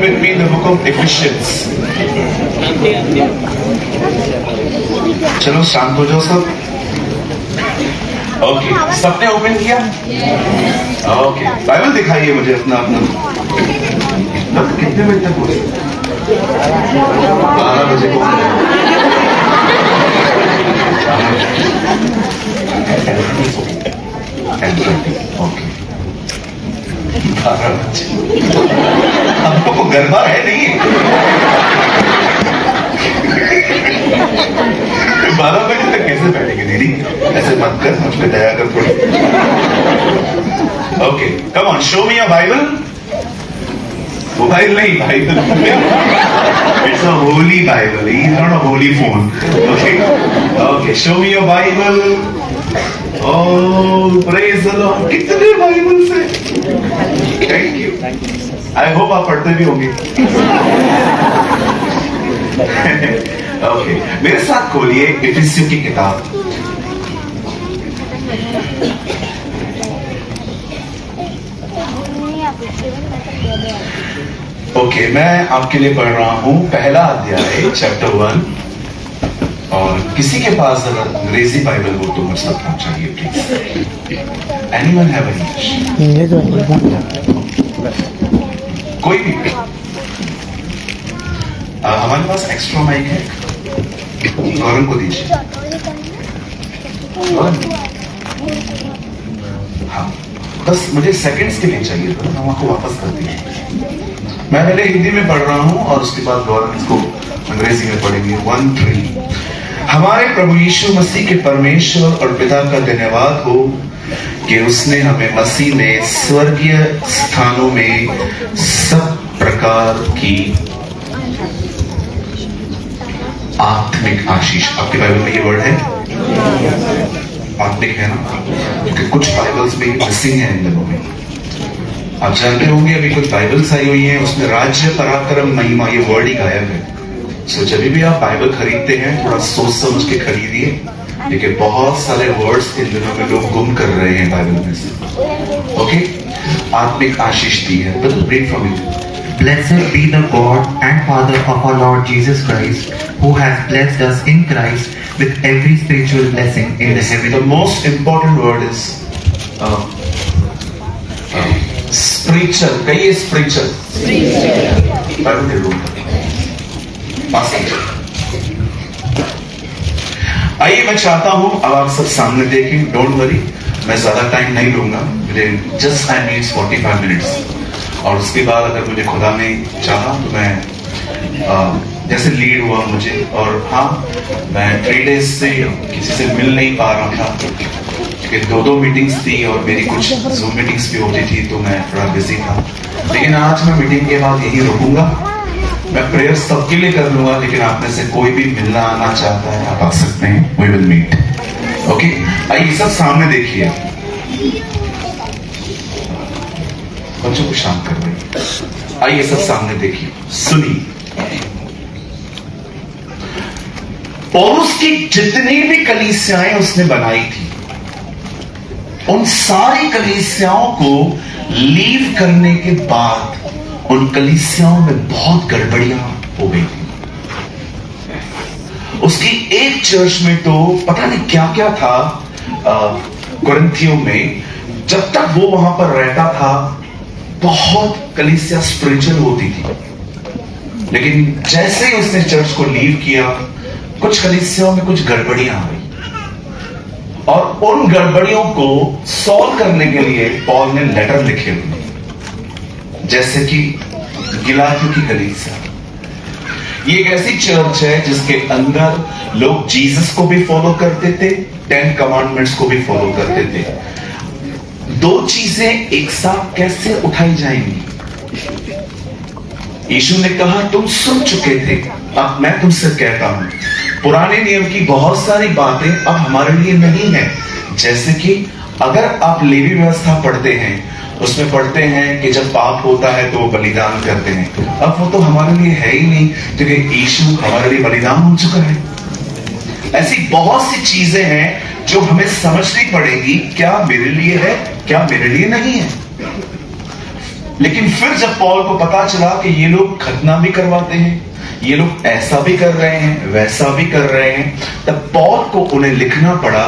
with me the book of Ephesians. चलो शांत हो जाओ सब. ओके, सबने ओपन किया? ओके, बाइबल दिखाइए मुझे अपना अपना. कितने बजे तक हो? 12 बजे को. ओके, 12 बजे. हम लोग को गरबा है नहीं. 12 बजे तक कैसे बैठेंगे दीदी? ऐसे मत कर, मुझ पे दया कर थोड़ी. Okay, come on, show me your Bible. Mobile नहीं, Bible. It's a holy Bible. He is not a holy phone. Okay okay, show me your Bible. Oh, praise the Lord. कितने बाइबल से. Thank you. आई होप आप पढ़ते भी होंगे. Okay, मेरे साथ खोलिए इफिसियों की किताब. ओके, मैं आपके लिए पढ़ रहा हूं पहला अध्याय चैप्टर 1. और किसी के पास अगर अंग्रेजी बाइबल हो तो मुझे रखना चाहिए प्लीज. Anyone have English? कोई भी. हमारे पास एक्स्ट्रा माइक है, गौरव को दीजिए. हाँ, बस मुझे सेकंड्स के लिए चाहिए था, हम आपको वापस कर दिए. मैं पहले हिंदी में पढ़ रहा हूं और उसके बाद गौरव इसको अंग्रेजी में पढ़ेंगे. 1-3. हमारे प्रभु यीशु मसीह के परमेश्वर और पिता का धन्यवाद हो कि उसने हमें मसीह में स्वर्गीय स्थानों में सब प्रकार की आत्मिक आशीष. आपके बाइबल में ये वर्ड है? आत्मिक है ना? क्योंकि कुछ बाइबल्स में मिसिंग है इन दिनों में. आप जानते होंगे अभी कुछ बाइबल्स आई हुई हैं, उसमें राज्य पराक्रम महिमा ये वर्ड ही गायब है. सो जब भी आप बाइबल खरीदते हैं थोड़ा सोच समझ के खरीदिए, लेकिन बहुत सारे वर्ड्स इन दिनों में लोग गुम कर रहे हैं बाइबल में से. ओके, आत्मिक आशीष दी है. But read from it. Blessed be the God and Father of our Lord Jesus Christ, who has blessed us in Christ with every spiritual blessing in the heavenly. The most important word is spiritual. कहिए spiritual. Bible के रूप. आइए, मैं चाहता हूं अब आप सब सामने देखें. डोंट वरी, मैं ज्यादा टाइम नहीं लूंगा. मुझे जस्ट आई नीड्स 45 मिनट्स. और उसके बाद अगर मुझे खुदा ने चाहा तो मैं जैसे लीड हुआ मुझे. और हाँ, मैं 3 डेज से किसी से मिल नहीं पा रहा था क्योंकि 2 मीटिंग्स थी और मेरी कुछ जूम मीटिंग्स भी होती थी, तो मैं थोड़ा बिजी था. लेकिन आज मैं मीटिंग के बाद यही रुकूंगा. मैं प्रेयर सबके लिए कर लूंगा, लेकिन आप में से कोई भी मिलना आना चाहता है आप आ सकते हैं. We will meet. ओके, आइए सब सामने देखिए. बच्चों को शांत कर रही. आइए सब सामने देखिए, सुनिए. पौलुस की जितनी भी कलीसियाएं उसने बनाई थी, उन सारी कलीसियाओं को लीव करने के बाद उन कलीसियाओं में बहुत गड़बड़ियां हो गई थी. उसकी एक चर्च में तो पता नहीं क्या क्या था. कुरिन्थियों में जब तक वो वहां पर रहता था बहुत कलीसिया स्पिरिचुअल होती थी. लेकिन जैसे ही उसने चर्च को लीव किया, कुछ कलीसियाओं में कुछ गड़बड़ियां आ गई. और उन गड़बड़ियों को सॉल्व करने के लिए पॉल ने लेटर लिखे हुए, जैसे कि गिलातियों की कलीसिया. ये एक ऐसी चर्च है जिसके अंदर लोग जीसस को भी फॉलो करते थे, 10 कमांडमेंट्स को भी फॉलो करते थे. 2 चीजें एक साथ कैसे उठाई जाएंगी? यीशु ने कहा तुम सुन चुके थे, अब मैं तुमसे कहता हूं. पुराने नियम की बहुत सारी बातें अब हमारे लिए नहीं है. जैसे कि अगर आप लेवी व्यवस्था पढ़ते हैं, उसमें पढ़ते हैं कि जब पाप होता है तो वो बलिदान करते हैं. अब वो तो हमारे लिए है ही नहीं, क्योंकि यीशु हमारे लिए बलिदान हो चुका है. ऐसी बहुत सी चीजें हैं जो हमें समझनी पड़ेगी, क्या मेरे लिए है, क्या मेरे लिए नहीं है. लेकिन फिर जब पॉल को पता चला कि ये लोग खतना भी करवाते हैं, ये लोग ऐसा भी कर रहे हैं, वैसा भी कर रहे हैं, तब पॉल को उन्हें लिखना पड़ा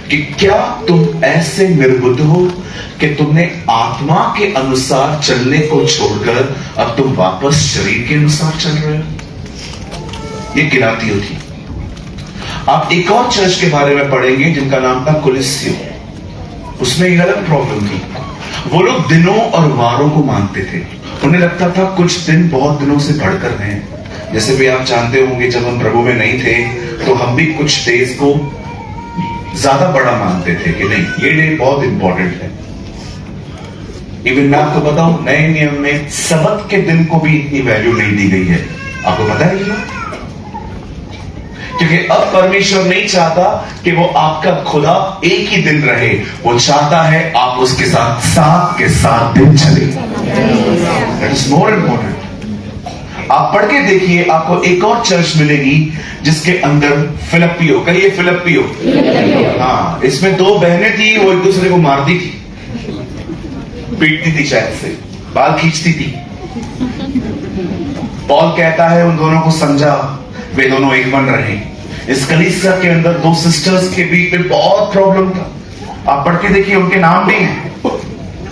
कि क्या तुम ऐसे निर्बुद्ध हो कि तुमने आत्मा के अनुसार चलने को छोड़कर अब तुम वापस शरीर के अनुसार चल रहे हो। ये गिलातियों थी। आप एक और चर्च के बारे में पढ़ेंगे जिनका नाम था कुलिस्सियों। उसमें एक अलग प्रॉब्लम थी। वो लोग दिनों और वारों को मानते थे। उन्हें लगता था कुछ दिन बहुत दिनों से बढ़कर हैं। जैसे भी आप जानते होंगे, जब हम प्रभु में नहीं थे तो हम भी कुछ डेज को ज्यादा बड़ा मानते थे कि नहीं, ये डे बहुत इंपॉर्टेंट है। इवन मैं आपको बताऊं, नए नियम में सबत के दिन को भी इतनी वैल्यू नहीं दी गई है। आपको पता है ये? क्योंकि अब परमेश्वर नहीं चाहता कि वो आपका खुदा एक ही दिन रहे, वो चाहता है आप उसके साथ साथ के साथ दिन चले। That is more important. आप पढ़ के देखिए, आपको एक और चर्च मिलेगी जिसके अंदर फिलिप्पियों, कहिए फिलिप्पियों। हाँ, इसमें दो बहनें थी, वो एक दूसरे को मारती थी, पीटती थी, शायद से बाल खींचती थी। पॉल कहता है उन दोनों को समझा, वे दोनों एक बन रहे। इस कलीसिया के अंदर दो सिस्टर्स के बीच में बहुत प्रॉब्लम था। आप पढ़ के देखिए, उनके नाम भी हैं।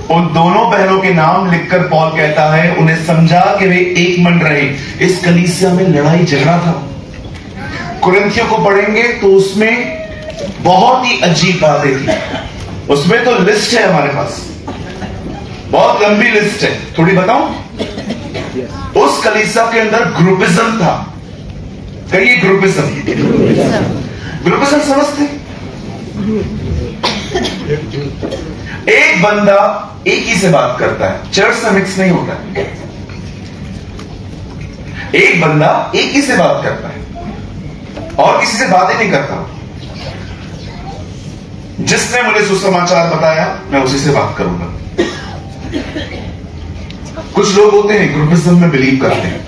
उन दोनों बहनों के नाम लिखकर पॉल कहता है उन्हें समझा कि वे एक मन रहे। इस कलीसिया में लड़ाई झगड़ा था। कुरिन्थियों को पढ़ेंगे तो उसमें बहुत ही अजीब बातें थी। उसमें तो लिस्ट है हमारे पास, बहुत लंबी लिस्ट है। थोड़ी बताऊं? उस कलीसिया के अंदर ग्रुपिज्म था। कहिए ग्रुपिज्म। ग्रुपिज्म समझते? एक बंदा एक ही से बात करता है, चर्च से मिक्स नहीं होता है। एक बंदा एक ही से बात करता है और किसी से बात ही नहीं करता। जिसने मुझे सुसमाचार बताया मैं उसी से बात करूंगा। कुछ लोग होते हैं ग्रुपिज्म में बिलीव करते हैं,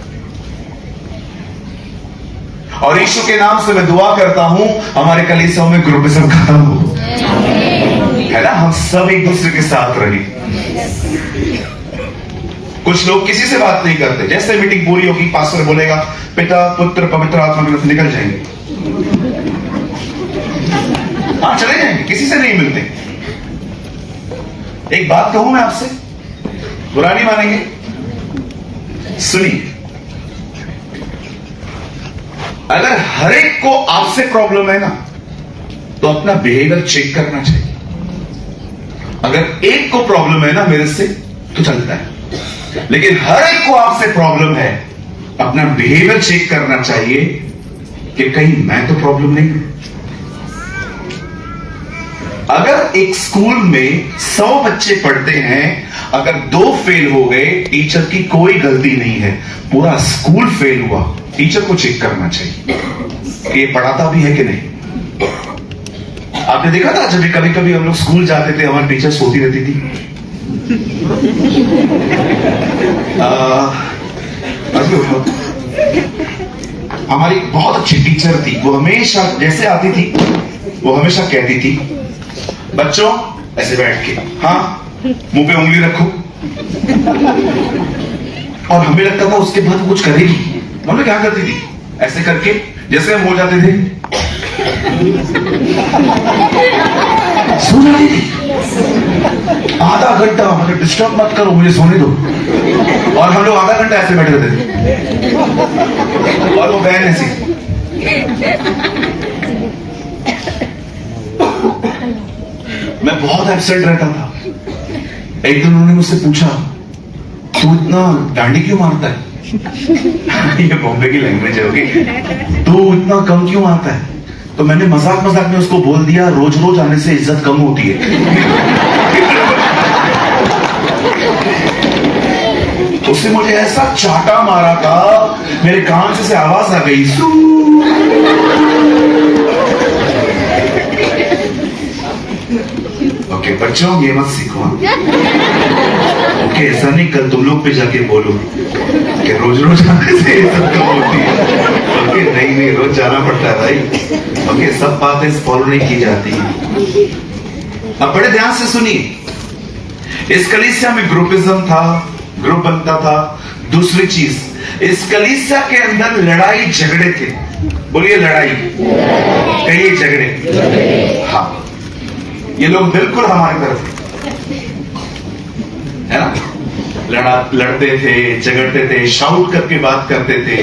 और यीशु के नाम से मैं दुआ करता हूं हमारे कलीसियाओं में ग्रुपिज्म खत्म हो, है ना? हम सब एक दूसरे के साथ रहे। कुछ लोग किसी से बात नहीं करते। जैसे मीटिंग पूरी होगी, पास्टर बोलेगा पिता पुत्र पवित्र आत्मा के निकल जाएंगे। हाँ, चले जाएंगे, किसी से नहीं मिलते। एक बात कहूं मैं आपसे, बुरा नहीं मानेंगे, सुनिए। अगर हर एक को आपसे प्रॉब्लम है ना, तो अपना बिहेवियर चेक करना चाहिए। अगर एक को प्रॉब्लम है ना मेरे से, तो चलता है। लेकिन हर एक को आपसे प्रॉब्लम है, अपना बिहेवियर चेक करना चाहिए कि कहीं मैं तो प्रॉब्लम नहीं हूं। अगर एक स्कूल में 100 बच्चे पढ़ते हैं, अगर 2 फेल हो गए, टीचर की कोई गलती नहीं है, पूरा स्कूल फेल हुआ। टीचर को चेक करना चाहिए कि ये पढ़ाता भी है कि नहीं। आपने देखा था जब भी कभी कभी हम लोग स्कूल जाते थे, हमारी टीचर सोती रहती थी। हमारी बहुत अच्छी टीचर थी, वो हमेशा जैसे आती थी वो हमेशा कहती थी, बच्चों ऐसे बैठ के, हाँ मुंह पे उंगली रखो। और हमें लगता था उसके बाद वो कुछ करेगी। मम्मी क्या करती थी? ऐसे करके जैसे हम हो जाते थे, सो जाती थी। आधा घंटा मतलब डिस्टर्ब मत करो, मुझे सोने दो। और हम लोग आधा घंटा ऐसे बैठे रहते थे, और वो बहन ऐसी। मैं बहुत एब्सेंट रहता था। एक दिन उन्होंने मुझसे पूछा, तू इतना डांडी क्यों मारता है? ये बॉम्बे की लैंग्वेज है, ओके? तू इतना कम क्यों आता है? तो मैंने मजाक मजाक में उसको बोल दिया, रोज रोज आने से इज्जत कम होती है। उसने मुझे ऐसा चाटा मारा था, मेरे कान से आवाज आ गई, ओके बच्चों ये मत सीखो। ओके, ऐसा नहीं, कल तुम लोग पे जाके बोलो कि रोज रोज आने से इज्जत कम होती है। ओके, नहीं रोज जाना पड़ता है भाई। ओके, सब बातें फॉलो नहीं की जाती। अब बड़े ध्यान से सुनिए, इस कलीसिया में ग्रुपिज्म था, ग्रुप बनता था। दूसरी चीज, इस कलीसिया के अंदर लड़ाई झगड़े थे। बोलिए लड़ाई, कहिए झगड़े। हाँ, ये लोग बिल्कुल हमारी तरफ है ना, लड़ते थे, झगड़ते थे, शाउट करके बात करते थे।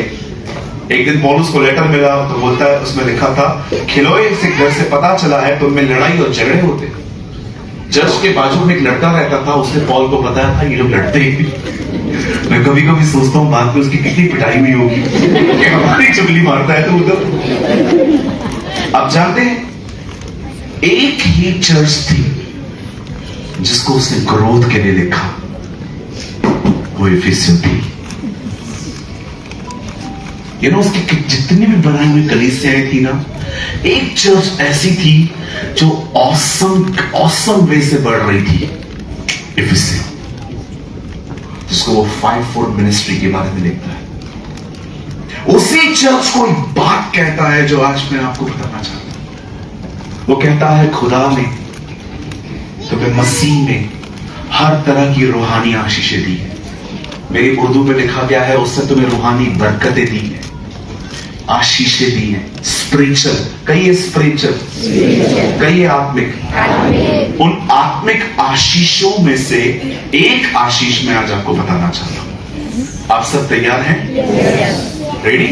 एक दिन पौलुस को लेटर मिला तो बोलता है, उसमें लिखा था, खिलोए से घर से पता चला है तुम में लड़ाई और झगड़े होते। चर्च के बाजू में एक लड़का रहता था, उसने पॉल को बताया था ये लोग लड़ते ही। मैं कभी कभी सोचता हूं बाद में उसकी कितनी पिटाई हुई होगी कि हमारी चुगली मारता है तो उधर। आप जानते हैं, एक ही चर्च थी जिसको उसने क्रोध के लिए लिखा, वो इफिसियों थी। ये ना, उसकी जितनी भी बनाई हुई कलीसियाएं थी ना, एक चर्च ऐसी थी जो ऑसम वे से बढ़ रही थी, इफिसियों, जिसको वो 5-4 मिनिस्ट्री के बारे में लिखता है। उसी चर्च को एक बात कहता है जो आज मैं आपको बताना चाहता हूं। वो कहता है, खुदा ने तुम्हें मसीह में हर तरह की रूहानी आशीषें दी है। मेरी उर्दू में लिखा गया है, उससे तुम्हें रूहानी बरकतें दी है, आशीषें दी है, स्पिरिचुअल, कहिए स्पिरिचुअल, कहिए आत्मिक। उन आत्मिक आशीषों में से एक आशीष मैं आज आपको बताना चाहता हूं। आप सब तैयार हैं? रेडी?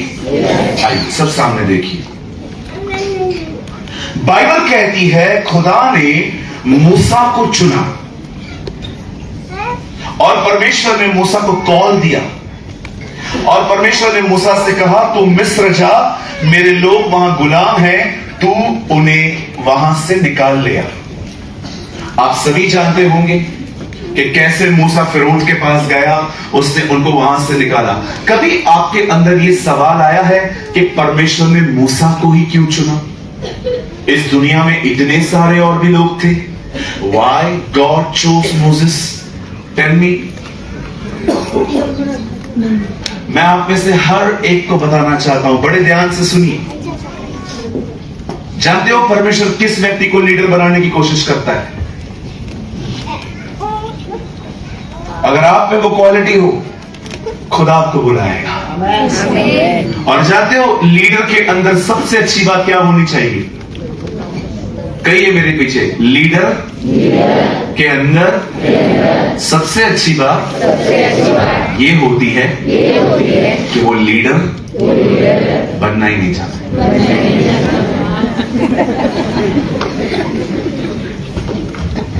आइए सब सामने देखिए। बाइबल कहती है खुदा ने मूसा को चुना और परमेश्वर ने मूसा को कॉल दिया और परमेश्वर ने मूसा से कहा, तू मिस्र जा, मेरे लोग वहां गुलाम हैं, तू उन्हें वहां से निकाल ले आ। आप सभी जानते होंगे कि कैसे मूसा फिरौन के पास गया, उसने उनको वहां से निकाला। कभी आपके अंदर यह सवाल आया है कि परमेश्वर ने मूसा को ही क्यों चुना? इस दुनिया में इतने सारे और भी लोग थे। Why God chose Moses? Tell me. मैं आप में से हर एक को बताना चाहता हूं, बड़े ध्यान से सुनिए। जानते हो परमेश्वर किस व्यक्ति को लीडर बनाने की कोशिश करता है? अगर आप में वो क्वालिटी हो, खुदा आपको बुलाएगा। और जानते हो लीडर के अंदर सबसे अच्छी बात क्या होनी चाहिए? कहिए मेरे पीछे, लीडर के अंदर सबसे अच्छी बात ये होती है कि वो लीडर बनना ही नहीं चाहता।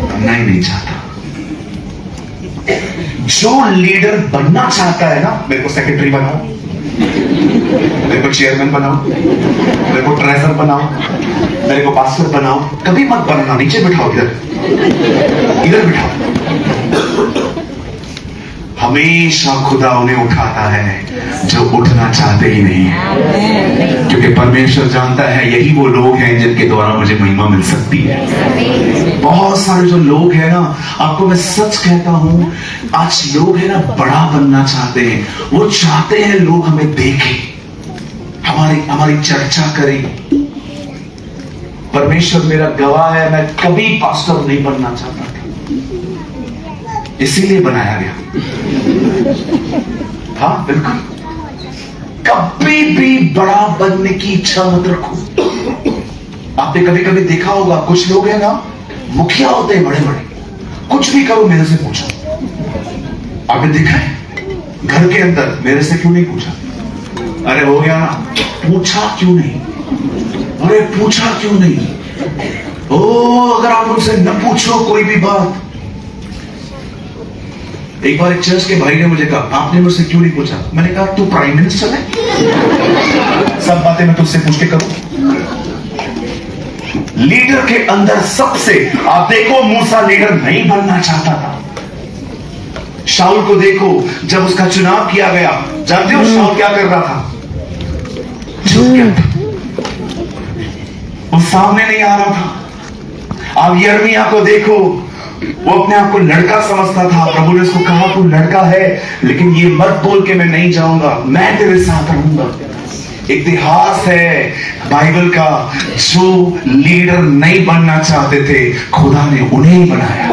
बनना ही नहीं चाहता। जो लीडर बनना चाहता है ना, मेरे को सेक्रेटरी बनाओ, मेरे को चेयरमैन बनाओ, मेरे को ट्रेजर बनाओ, मेरे को पास्टर बनाओ, कभी मत बनाना, नीचे बिठाओ, इधर बिठाओ। हमेशा खुदा उन्हें उठाता है जो उठना चाहते ही नहीं, क्योंकि परमेश्वर जानता है यही वो लोग हैं जिनके द्वारा मुझे महिमा मिल सकती है। बहुत सारे जो लोग हैं ना, आपको मैं सच कहता हूं, आज लोग हैं ना बड़ा बनना चाहते हैं। वो चाहते हैं लोग हमें देखें, हमारी चर्चा करें। परमेश्वर मेरा गवाह है, मैं कभी पास्टर नहीं बनना चाहता था, इसीलिए बनाया गया। हाँ बिल्कुल, कभी भी बड़ा बनने की इच्छा मत रखो। आपने कभी कभी देखा होगा, कुछ लोग हैं ना मुखिया होते हैं बड़े बड़े, कुछ भी करो मेरे से पूछो। आपने देखा है घर के अंदर, मेरे से क्यों नहीं पूछा? अरे हो गया ना, पूछा क्यों नहीं? अरे पूछा क्यों नहीं? ओ, अगर आप उनसे न पूछो कोई भी बात। एक बार एक चर्च के भाई ने मुझे कहा, आपने मुझसे क्यों नहीं पूछा? मैंने कहा, तू प्राइम मिनिस्टर है, सब बातें मैं तुझसे पूछ के करूं? लीडर के अंदर सबसे, आप देखो मूसा लीडर नहीं बनना चाहता था। शाऊल को देखो, जब उसका चुनाव किया गया, जानते हो शाऊल क्या कर रहा था? छुप गया था, वो सामने नहीं आ रहा था। आप यिर्मयाह को देखो, वो अपने आप को लड़का समझता था। प्रभु ने उसको कहा, तू लड़का है, लेकिन ये मत बोल के मैं नहीं जाऊंगा, मैं तेरे साथ रहूंगा। इतिहास है बाइबल का, जो लीडर नहीं बनना चाहते थे, खुदा ने उन्हें ही बनाया।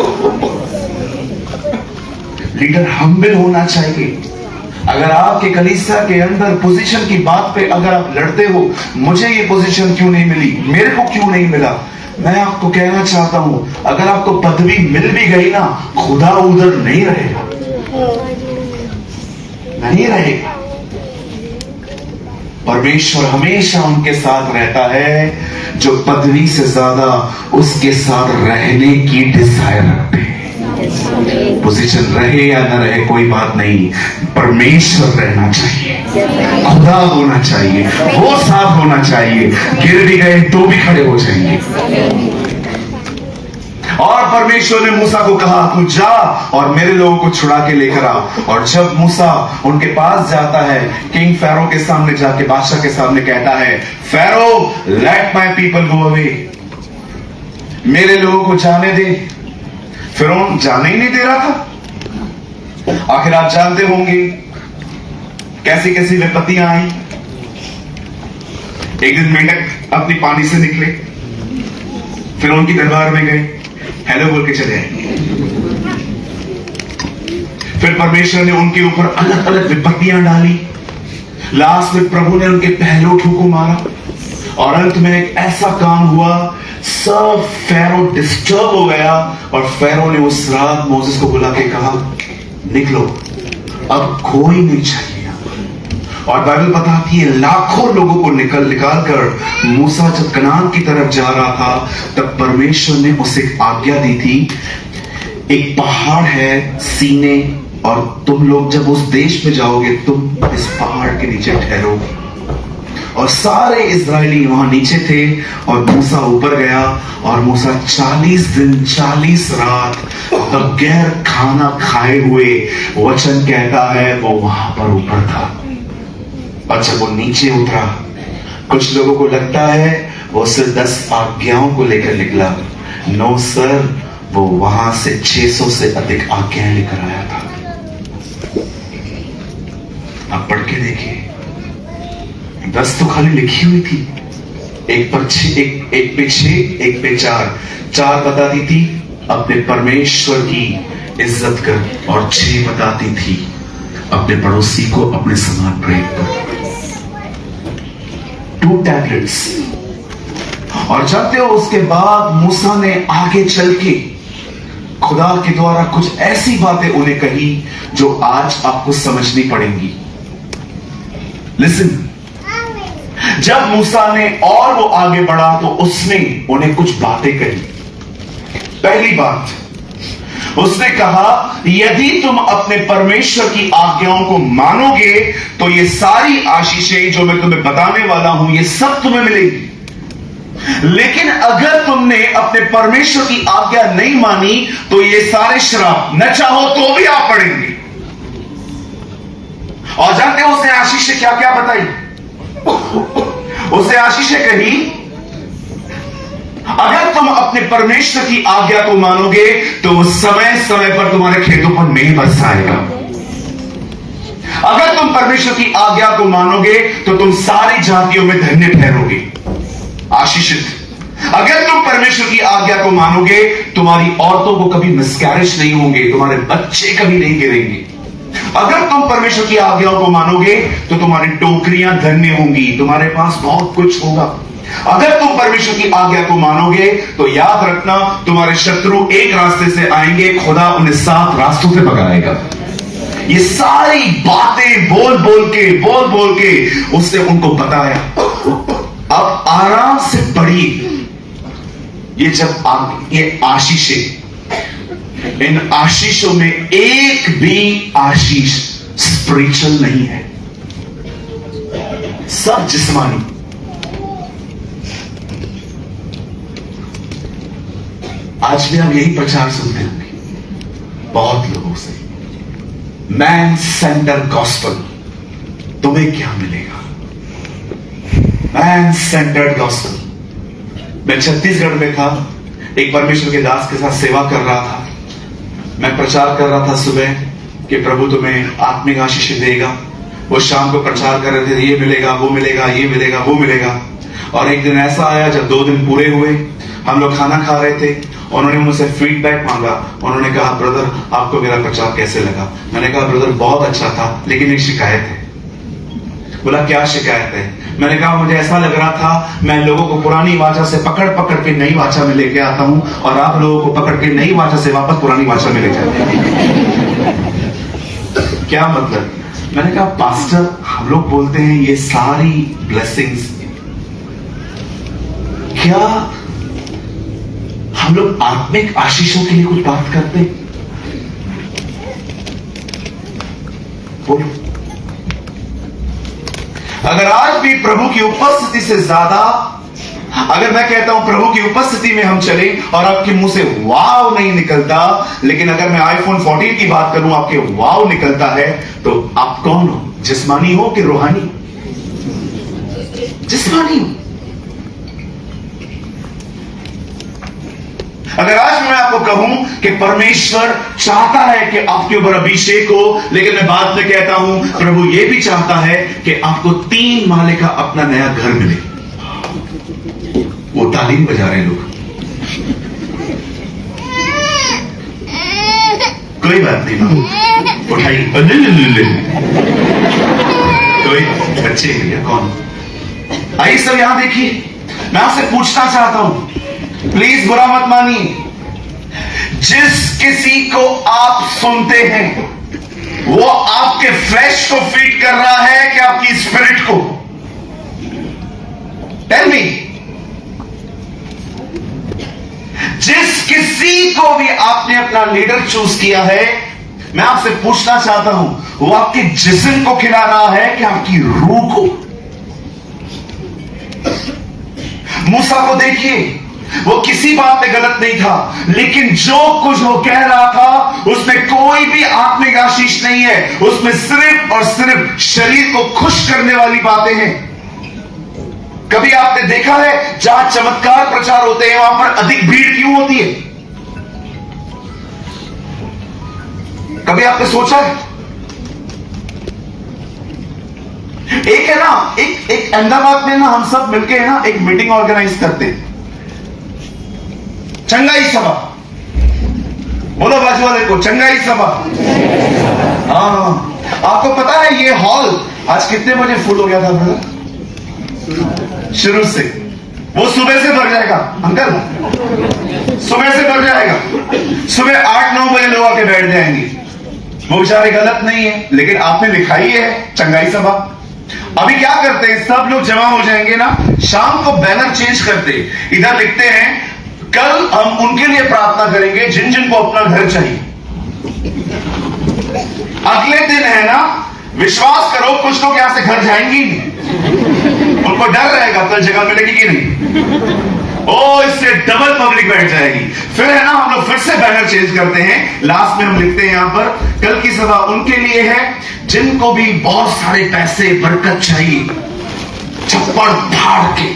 लीडर हम्बल होना चाहिए। अगर आपके कलीसिया के अंदर पोजीशन की बात पे अगर आप लड़ते हो, मुझे ये पोजीशन क्यों नहीं मिली, मेरे को क्यों नहीं मिला, मैं आपको कहना चाहता हूं, अगर आपको पदवी मिल भी गई ना, खुदा उधर नहीं रहेगा, नहीं रहेगा। परमेश्वर हमेशा उनके साथ रहता है जो पदवी से ज्यादा उसके साथ रहने की डिजायर रखते हैं। पोजीशन रहे या न रहे कोई बात नहीं, परमेश्वर रहना चाहिए, खुदा होना चाहिए, वो साथ होना चाहिए। गिर भी गए तो भी खड़े हो जाएंगे। और परमेश्वर ने मूसा को कहा, तू जा और मेरे लोगों को छुड़ा के लेकर आ। और जब मूसा उनके पास जाता है, किंग फैरो के सामने जाके, बादशाह के सामने कहता है, pharaoh let my people go away, मेरे लोगों को जाने दे। फिरौन जाने ही नहीं दे रहा था। आखिर आप जानते होंगे कैसी कैसी विपत्तियां आई। एक दिन मेंढक अपनी पानी से निकले, फिरौन की दरबार में गए, हेलो बोल के चले आए। फिर परमेश्वर ने उनके ऊपर अलग अलग विपत्तियां डाली। लास्ट में प्रभु ने उनके पहलों ठोको मारा और अंत में एक ऐसा काम हुआ, सब फैरो डिस्टर्ब हो गया। और फैरो ने उस रात मोसेस को बुला के कहा, निकलो, अब कोई नहीं चाहिए। और बाइबल बताती है लाखों लोगों को निकाल कर मूसा जब कनान की तरफ जा रहा था, तब परमेश्वर ने उसे आज्ञा दी थी, एक पहाड़ है सीने, और तुम लोग जब उस देश में जाओगे, तुम इस पहाड़ के नीचे ठहरो। और सारे इजरायली वहां नीचे थे और मूसा ऊपर गया। और मूसा 40 दिन 40 रात बगैर खाना खाए हुए, वचन कहता है, वो वहां पर ऊपर था। और जब वो नीचे उतरा, कुछ लोगों को लगता है वो सिर्फ 10 आज्ञाओं को लेकर निकला। नो सर, वो वहां से 600 से अधिक आज्ञाएं लेकर आया था। आप पढ़ के देखिए, 10 तो खाली लिखी हुई थी, एक पे 6, एक पे 4 बताती थी अपने परमेश्वर की इज्जत कर, और 6 बताती थी अपने पड़ोसी को अपने समान प्रेम कर। 2 टैबलेट्स। और जानते हो, उसके बाद मूसा ने आगे चल के खुदा के द्वारा कुछ ऐसी बातें उन्हें कही जो आज आपको समझनी पड़ेंगी। लिसन, जब मूसा ने और वो आगे बढ़ा तो उसने उन्हें कुछ बातें कही। पहली बात, उसने कहा, यदि तुम अपने परमेश्वर की आज्ञाओं को मानोगे तो ये सारी आशीषें जो मैं तुम्हें बताने वाला हूं, ये सब तुम्हें मिलेगी। लेकिन अगर तुमने अपने परमेश्वर की आज्ञा नहीं मानी तो ये सारे श्राप न चाहो तो भी आप पड़ेंगे। और जानते हो उसने आशीषें क्या क्या बताई? उसने आशीषें कही, अगर तुम अपने परमेश्वर की आज्ञा को मानोगे तो समय समय पर तुम्हारे खेतों पर मेघ बरसाएगा। अगर तुम परमेश्वर की आज्ञा को मानोगे तो तुम सारी जातियों में धन्य ठहरोगे, आशीषित। अगर तुम परमेश्वर की आज्ञा को मानोगे, तुम्हारी औरतों को कभी मिसकैरेज नहीं होंगे, तुम्हारे बच्चे कभी नहीं गिरेंगे। अगर तुम परमेश्वर की आज्ञाओं को मानोगे तो तुम्हारी टोकरियां धन्य होंगी, तुम्हारे पास बहुत कुछ होगा। अगर तुम परमेश्वर की आज्ञा को मानोगे तो याद रखना, तुम्हारे शत्रु एक रास्ते से आएंगे, खुदा उन्हें 7 रास्तों से भगाएगा। ये सारी बातें बोल बोल के उसने उनको बताया। अब आराम से पढ़िए, ये जब ये आशीषें, इन आशीषों में एक भी आशीष स्पिरिचुअल नहीं है, सब जिस्मानी। आज भी हम यही प्रचार सुनते होंगे बहुत लोगों से, मैन सेंटर गॉस्पल। तुम्हें क्या मिलेगा? Man centred gospel. मैं छत्तीसगढ़ में था, एक परमेश्वर के दास के साथ सेवा कर रहा था। मैं प्रचार कर रहा था सुबह कि प्रभु तुम्हें आत्मिक आशीष देगा। वो शाम को प्रचार कर रहे थे, ये मिलेगा, वो मिलेगा, ये मिलेगा, वो मिलेगा। और एक दिन ऐसा आया जब 2 दिन पूरे हुए हम लोग खाना खा रहे थे, उन्होंने मुझसे फीडबैक मांगा। उन्होंने कहा ब्रदर आपको मेरा प्रचार कैसे लगा? मैंने कहा ब्रदर बहुत अच्छा था, लेकिन एक शिकायत है। बोला क्या शिकायत है? मैंने कहा मुझे ऐसा लग रहा था मैं लोगों को पुरानी वाचा से पकड़ पकड़ के नई वाचा में लेके आता हूं, और आप लोगों को पकड़ के नई वाचा से वापस पुरानी वाचा में ले जाते हैं। क्या मतलब? मैंने कहा पास्टर हम लोग बोलते हैं ये सारी ब्लेसिंग्स, क्या हम लोग आत्मिक आशीषों के लिए कुछ बात करते हैं? बोलो। अगर आज भी प्रभु की उपस्थिति से ज्यादा, अगर मैं कहता हूं प्रभु की उपस्थिति में हम चले और आपके मुंह से वाव नहीं निकलता, लेकिन अगर मैं आईफोन 14 की बात करूं आपके वाव निकलता है, तो आप कौन हो? जिस्मानी हो कि रूहानी? जिस्मानी हो। अगर आज मैं आपको कहूं कि परमेश्वर चाहता है कि आपके ऊपर अभिषेक हो, लेकिन मैं बाद में कहता हूं प्रभु ये भी चाहता है कि आपको 3 माले का अपना नया घर मिले। वो तालीम बजा रहे लोग। कोई बात नहीं मां, उठाइए। कोई बच्चे भैया कौन? आइए सब यहां देखिए, मैं आपसे पूछना चाहता हूं, प्लीज बुरा मत मानिए। जिस किसी को आप सुनते हैं वो आपके फ्लैश को फीड कर रहा है कि आपकी स्पिरिट को? Tell me. जिस किसी को भी आपने अपना लीडर चूज किया है, मैं आपसे पूछना चाहता हूं वो आपके जिस्म को खिला रहा है कि आपकी रूह को? मूसा को देखिए, वो किसी बात में गलत नहीं था, लेकिन जो कुछ वो कह रहा था उसमें कोई भी आत्मिक आशीष नहीं है। उसमें सिर्फ और सिर्फ शरीर को खुश करने वाली बातें हैं। कभी आपने देखा है जहां चमत्कार प्रचार होते हैं वहां पर अधिक भीड़ क्यों होती है? कभी आपने सोचा है? एक है ना, एक अहमदाबाद में ना हम सब मिलके है ना एक मीटिंग ऑर्गेनाइज करते हैं, चंगाई सभा। बोलो बाजू वाले को, चंगाई सभा। हाँ, आपको पता है ये हॉल आज कितने बजे फुल हो गया था ब्रदर? शुरू से। वो सुबह से भर जाएगा अंकल, सुबह से भर जाएगा। सुबह 8-9 बजे लोग आके बैठ जाएंगे। वो बेचारे गलत नहीं है, लेकिन आपने लिखा ही है चंगाई सभा। अभी क्या करते हैं, सब लोग जमा हो जाएंगे ना, शाम को बैनर चेंज करते, इधर लिखते हैं कल हम उनके लिए प्रार्थना करेंगे जिन जिन को अपना घर चाहिए। अगले दिन है ना, विश्वास करो कुछ लोग यहां से घर जाएंगे ही नहीं। उनको डर रहेगा कल जगह मिलेगी कि नहीं। ओ इससे डबल पब्लिक बैठ जाएगी। फिर है ना हम लोग फिर से बैनर चेंज करते हैं, लास्ट में हम लिखते हैं यहां पर कल की सभा उनके लिए है जिनको भी बहुत सारे पैसे बरकत चाहिए। चप्पड़ फाड़ के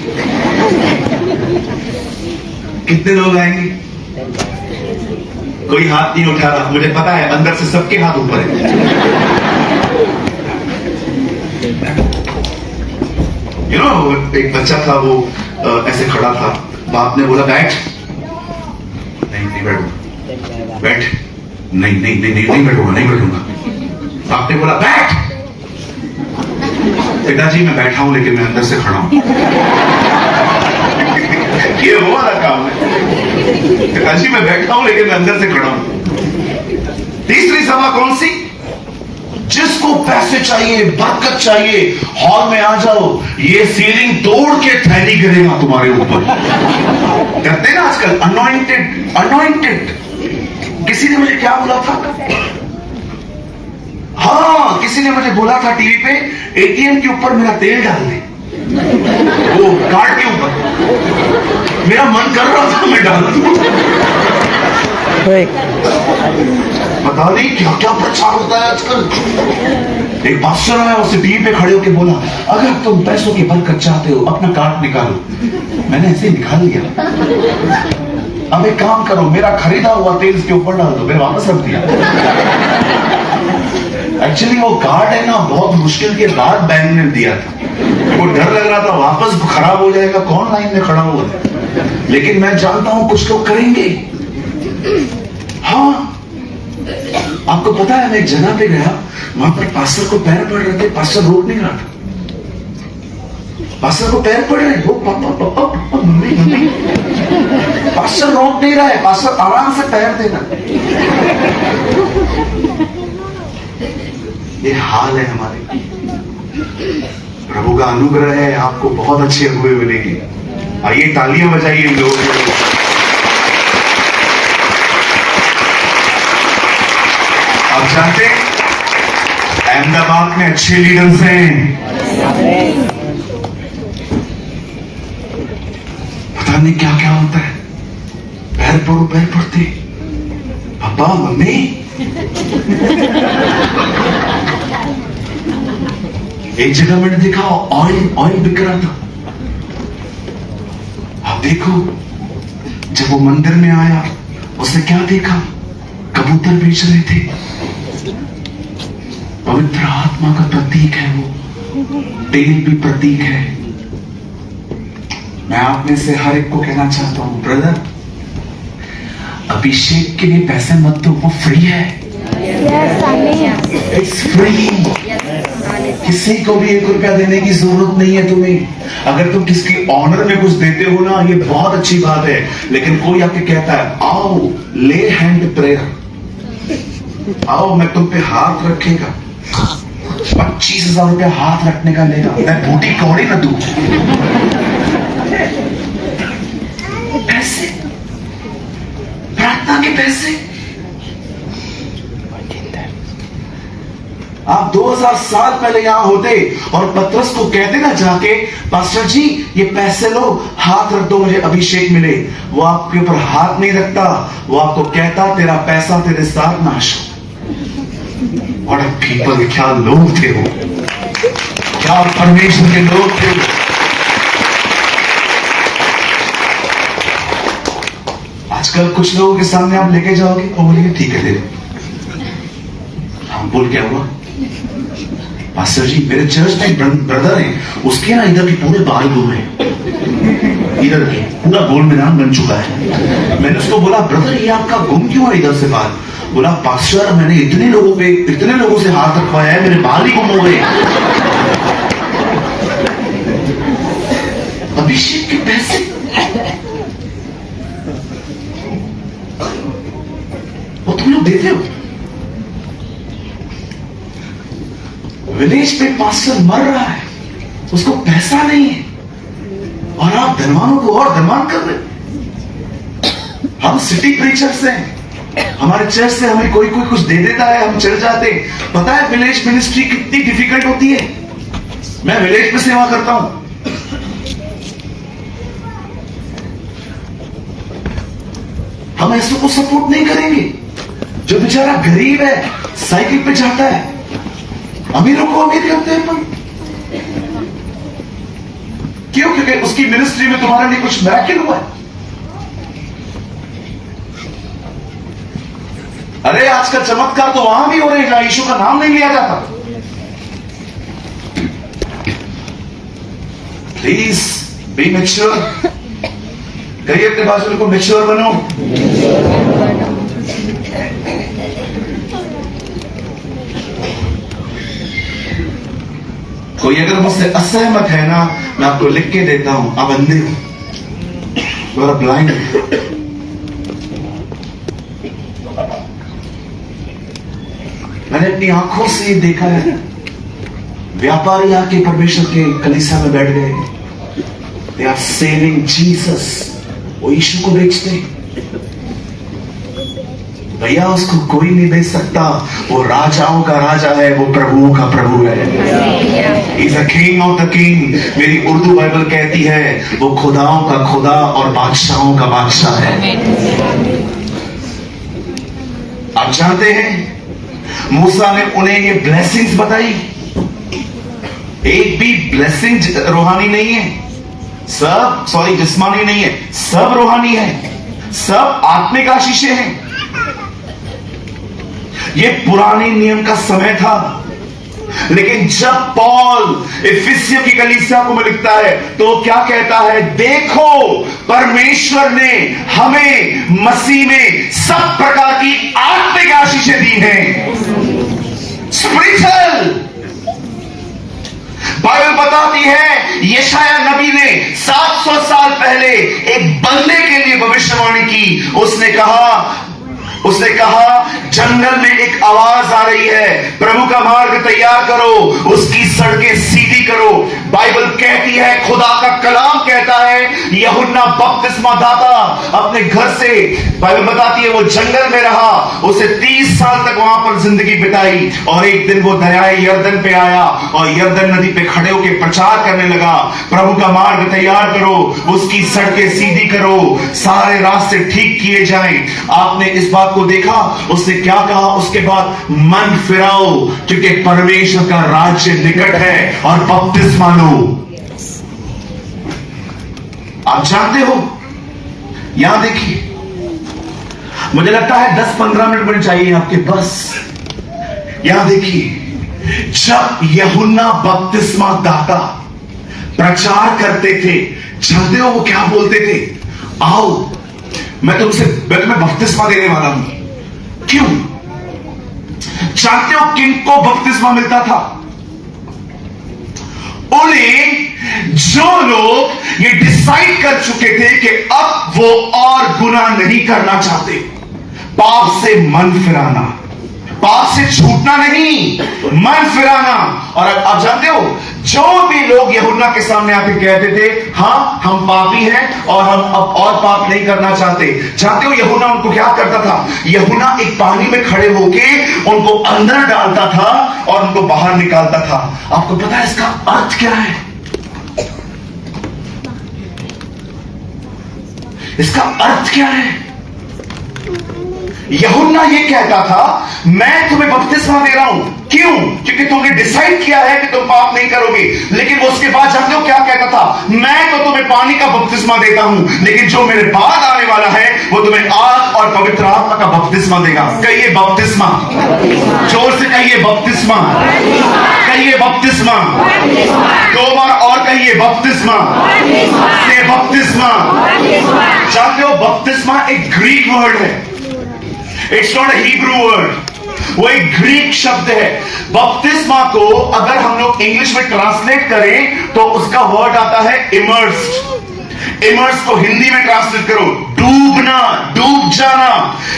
कितने लोग आएंगे? कोई हाथ नहीं उठा रहा, मुझे पता है अंदर से सबके हाथ ऊपर है। यू नो, एक बच्चा था वो ऐसे खड़ा था, बाप ने बोला बैठ। नहीं बैठूंगा। बैठ। नहीं बैठूंगा। बाप ने बोला बैठ। पिताजी मैं बैठा हूं लेकिन मैं अंदर से खड़ा हूं। ये वो वाला काम है। पिताजी मैं बैठा हूं लेकिन मैं अंदर से खड़ा हूं। तीसरी सभा कौन सी? जिसको पैसे चाहिए, बरकत चाहिए, हॉल में आ जाओ, ये सीलिंग तोड़ के थैली गिरेगा तुम्हारे ऊपर। करते ना आजकल अनॉइंटेड। किसी ने मुझे क्या बोला था? हाँ, किसी ने मुझे बोला था टीवी पे, एटीएम के ऊपर मेरा तेल डाल दे, वो कार्ड के ऊपर। मेरा मन कर रहा था मैं डाल दूं। पता नहीं क्या क्या प्रचार होता है आजकल। एक पास्टर आया, उससे टीवी पे खड़े होकर बोला, अगर तुम पैसों की बरकत चाहते हो अपना कार्ड निकालो। मैंने ऐसे निकाल लिया। अब एक काम करो, मेरा खरीदा हुआ तेल इसके ऊपर डाल दो। मैंने वापस रख दिया। एक्चुअली वो कार्ड है ना, बहुत मुश्किल के बाद बैंक ने दिया था। वो डर लग रहा था वापस खराब हो जाएगा, कौन लाइन में खड़ा हुआ है। लेकिन मैं जानता हूं कुछ लोग करेंगे। हाँ, आपको पता है, मैं एक जगह पे गया, वहां पर पास्टर को पैर पड़ रहे थे, पास्टर रोक नहीं रहा था। पास्टर को पैर पड़ रहे, वो पापा मम्मी मम्मी, पास्टर रोक नहीं रहा है, पास्टर आराम से पैर देना। ये हाल है हमारे। प्रभु का अनुग्रह है, आपको बहुत अच्छे हुए मिलेंगे। आइए तालियां बजाइए इन लोगों के लिए। आप जानते हैं अहमदाबाद में अच्छे लीडर्स हैं। पता नहीं क्या क्या होता है, पैर पड़ो पैर पड़ते, पापा मम्मी। एक जगह मैंने देखा ऑयल बिक रहा था। आप देखो, जब वो मंदिर में आया, उसने क्या देखा? कबूतर बेच रहे थे। पवित्र आत्मा का प्रतीक है वो, तेल भी प्रतीक है। मैं आप में से हर एक को कहना चाहता हूं, ब्रदर, अभिषेक के लिए पैसे मत दो, वो फ्री है। It's free. किसी को भी 1 रुपया देने की जरूरत नहीं है तुम्हें। अगर तुम किसकी ऑनर में कुछ देते हो ना, ये बहुत अच्छी बात है। लेकिन कोई आके कहता है, आओ ले हैंड प्रेयर, आओ मैं तुम पे हाथ रखेगा, 25,000 रुपया हाथ रखने का लेगा, मैं बूटी कौड़ी ना दूं। पैसे, प्रार्थना के पैसे। आप 2000 साल पहले यहां होते और पतरस को कहते ना जाके, पास्टर जी ये पैसे लो, हाथ रख दो, मुझे अभिषेक मिले। वो आपके ऊपर हाथ नहीं रखता, वो आपको कहता तेरा पैसा तेरे साथ नाश हो। और पीपल, क्या लोग थे वो, क्या परमेश्वर के लोग थे। आजकल कुछ लोगों के सामने आप लेके जाओगे, वो बोलेंगे ठीक है दे दो। हम बोल क्या हुआ? पास्टर जी मेरे चर्च में एक ब्रदर है, उसके ना इधर के पूरे बाल गुम है, इधर के पूरा गोल मैदान बन चुका है। मैंने उसको बोला, ब्रदर ये आपका गुम क्यों है इधर से बाल? बोला, पास्टर मैंने इतने लोगों से हाथ रखवाया है, मेरे बाल ही गुम हो गए। अभिषेक के पैसे। वो तुम लोग देते हो। विलेज पे पास्टर मर रहा है, उसको पैसा नहीं है, और आप धनवानों को और धनवान कर रहे। हम सिटी प्रीचर्स हैं, हमारे चर्च से हमें कोई कुछ दे देता है, हम चल जाते। पता है विलेज मिनिस्ट्री कितनी डिफिकल्ट होती है? मैं विलेज में सेवा करता हूं। हम ऐसे को सपोर्ट नहीं करेंगे। जो बेचारा गरीब है, साइकिल पे जाता है, अमीरों को अमीर करते हैं। पर क्यों? क्योंकि उसकी मिनिस्ट्री में तुम्हारे लिए कुछ मिरेकल हुआ है। अरे आजकल चमत्कार तो वहां भी हो रहे हैं जहां यीशु का नाम नहीं लिया जाता। Please be mature. कहिए अपने बाजू को, मैच्योर बनो। कोई अगर मुझसे असहमत है ना, मैं आपको लिख के देता हूं, आप अंधे हो, यू आर ब्लाइंड। मैंने अपनी आंखों से देखा है, व्यापारी आके परमेश्वर के कलीसिया में बैठ गए। They are saving Jesus. वो यीशु को बेचते हैं। भैया उसको कोई नहीं बेच सकता। वो राजाओं का राजा है, वो प्रभुओं का प्रभु है। Is a king of the king. मेरी उर्दू बाइबल कहती है वो खुदाओं का खुदा और बादशाहों का बादशाह है। आप जानते हैं मूसा ने उन्हें ये ब्लेसिंग्स बताई। एक भी ब्लेसिंग रूहानी नहीं है, सब जिस्मानी नहीं है, सब रूहानी है, सब आत्मिक आशीषें हैं। ये पुराने नियम का समय था। लेकिन जब पौल इफिसियों की कलीसिया को लिखता है तो क्या कहता है, देखो परमेश्वर ने हमें मसीह में सब प्रकार की आत्मिक आशीषें दी हैं। स्पिरिचुअल बाइबल बताती है, यशाया नबी ने 700 साल पहले एक बंदे के लिए भविष्यवाणी की। उसने कहा जंगल में एक आवाज आ रही है, प्रभु का मार्ग तैयार करो, उसकी सड़कें सीधी करो। बाइबल कहती है, खुदा का कलाम कहता है, यूहन्ना बपतिस्मा दाता अपने घर से, बाइबल बताती है वो जंगल में रहा, उसे 30 साल तक वहां पर जिंदगी बिताई और एक दिन वो दरियाए यरदन पे आया और यरदन नदी पे खड़े होकर प्रचार करने लगा, प्रभु का मार्ग तैयार करो, उसकी सड़कें सीधी करो, सारे रास्ते ठीक किए जाएं। आपने इस बात को देखा, उसने क्या कहा उसके बाद, मन फिराओ क्योंकि परमेश्वर का राज्य निकट है और बपतिस्मा लो। आप जानते हो, यहां देखिए, मुझे लगता है 10-15 मिनट मिल चाहिए आपके बस। यहां देखिए, जब यूहन्ना बपतिस्मा दाता प्रचार करते थे, जानते हो वो क्या बोलते थे, आओ मैं तुम्हें बपतिस्मा देने वाला हूं। क्यों? जानते हो किनको बपतिस्मा मिलता था? उन्हें जो लोग ये डिसाइड कर चुके थे कि अब वो और गुनाह नहीं करना चाहते, पाप से मन फिराना, पाप से छूटना नहीं, मन फिराना। और आप जानते हो, जो भी लोग यूहन्ना के सामने आके कहते थे, हाँ हम पापी हैं और हम अब और पाप नहीं करना चाहते, जानते हो यूहन्ना उनको क्या करता था? यूहन्ना एक पानी में खड़े होके उनको अंदर डालता था और उनको बाहर निकालता था। आपको पता है इसका अर्थ क्या है? इसका अर्थ क्या है? यूहन्ना ये कहता था, मैं तुम्हें बपतिस्मा दे रहा हूं, क्यों? क्योंकि तुमने डिसाइड किया है कि तुम पाप नहीं करोगे। लेकिन वो उसके बाद जानते हो क्या कहता था? मैं तो तुम्हें पानी का बपतिस्मा देता हूं, लेकिन जो मेरे बाद आने वाला है वो तुम्हें आग और पवित्र आत्मा का बपतिस्मा देगा। कहिए बपतिस्मा, जोर से कहिए बपतिस्मा, कहिए बपतिस्मा, 2 बार और कहिए बपतिस्मा, से बपतिस्मा। जानते हो बपतिस्मा एक ग्रीक वर्ड है, it's not a Hebrew word, वो एक ग्रीक शब्द है। बपतिस्मा को अगर हम लोग इंग्लिश में ट्रांसलेट करें तो उसका वर्ड आता है इमर्स्ड। इमर्स को हिंदी में ट्रांसलेट करो, डूबना, डूब जाना।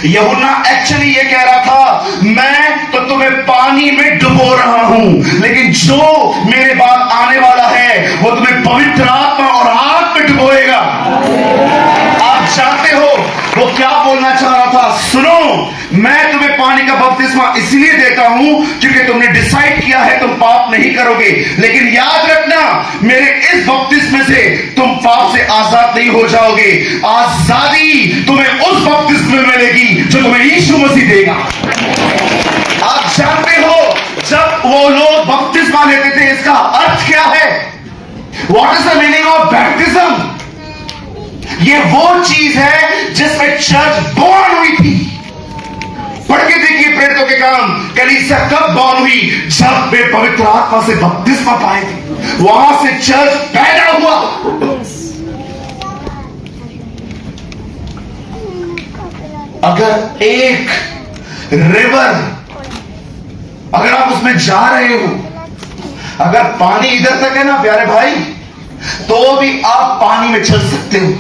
यूहन्ना एक्चुअली ये कह रहा था, मैं तो तुम्हें पानी में डुबो रहा हूं, लेकिन जो मेरे बाद आने वाला है वो तुम्हें पवित्र आत्मा और आग में डुबोएगा। आप जानते हो वो क्या बोलना चाह रहा था? सुनो, मैं तुम्हें पानी का बपतिस्मा इसलिए देता हूं क्योंकि तुमने डिसाइड किया है तुम पाप नहीं करोगे, लेकिन याद रखना मेरे इस बपतिस्मे से तुम पाप से आजाद नहीं हो जाओगे। आजादी तुम्हें उस बपतिस्मे में मिलेगी जो तुम्हें यीशु मसीह देगा। आप जानते हो जब वो लोग बपतिस्मा लेते थे इसका अर्थ क्या है? What is the meaning of baptism? ये वो चीज है जिसमें चर्च बॉर्न हुई थी। पढ़ के देखिए प्रेरितों के काम, कलीसिया कब बॉर्न हुई? जब वे पवित्र आत्मा से बपतिस्मा पाए थे, वहां से चर्च पैदा हुआ। अगर एक रिवर, अगर आप उसमें जा रहे हो, अगर पानी इधर तक है ना प्यारे भाई, तो भी आप पानी में चल सकते हो।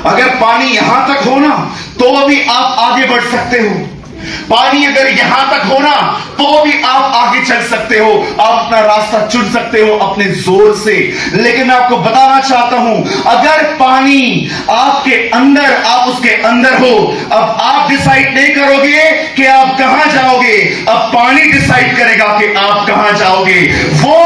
अगर पानी यहां तक हो ना, तो भी आप आगे बढ़ सकते हो। पानी अगर यहां तक हो ना, तो भी आप आगे चल सकते हो, आप अपना रास्ता चुन सकते हो अपने जोर से। लेकिन मैं आपको बताना चाहता हूं, अगर पानी आपके अंदर, आप उसके अंदर हो, अब आप डिसाइड नहीं करोगे कि आप कहां जाओगे, अब पानी डिसाइड करेगा कि आप कहां जाओगे। वो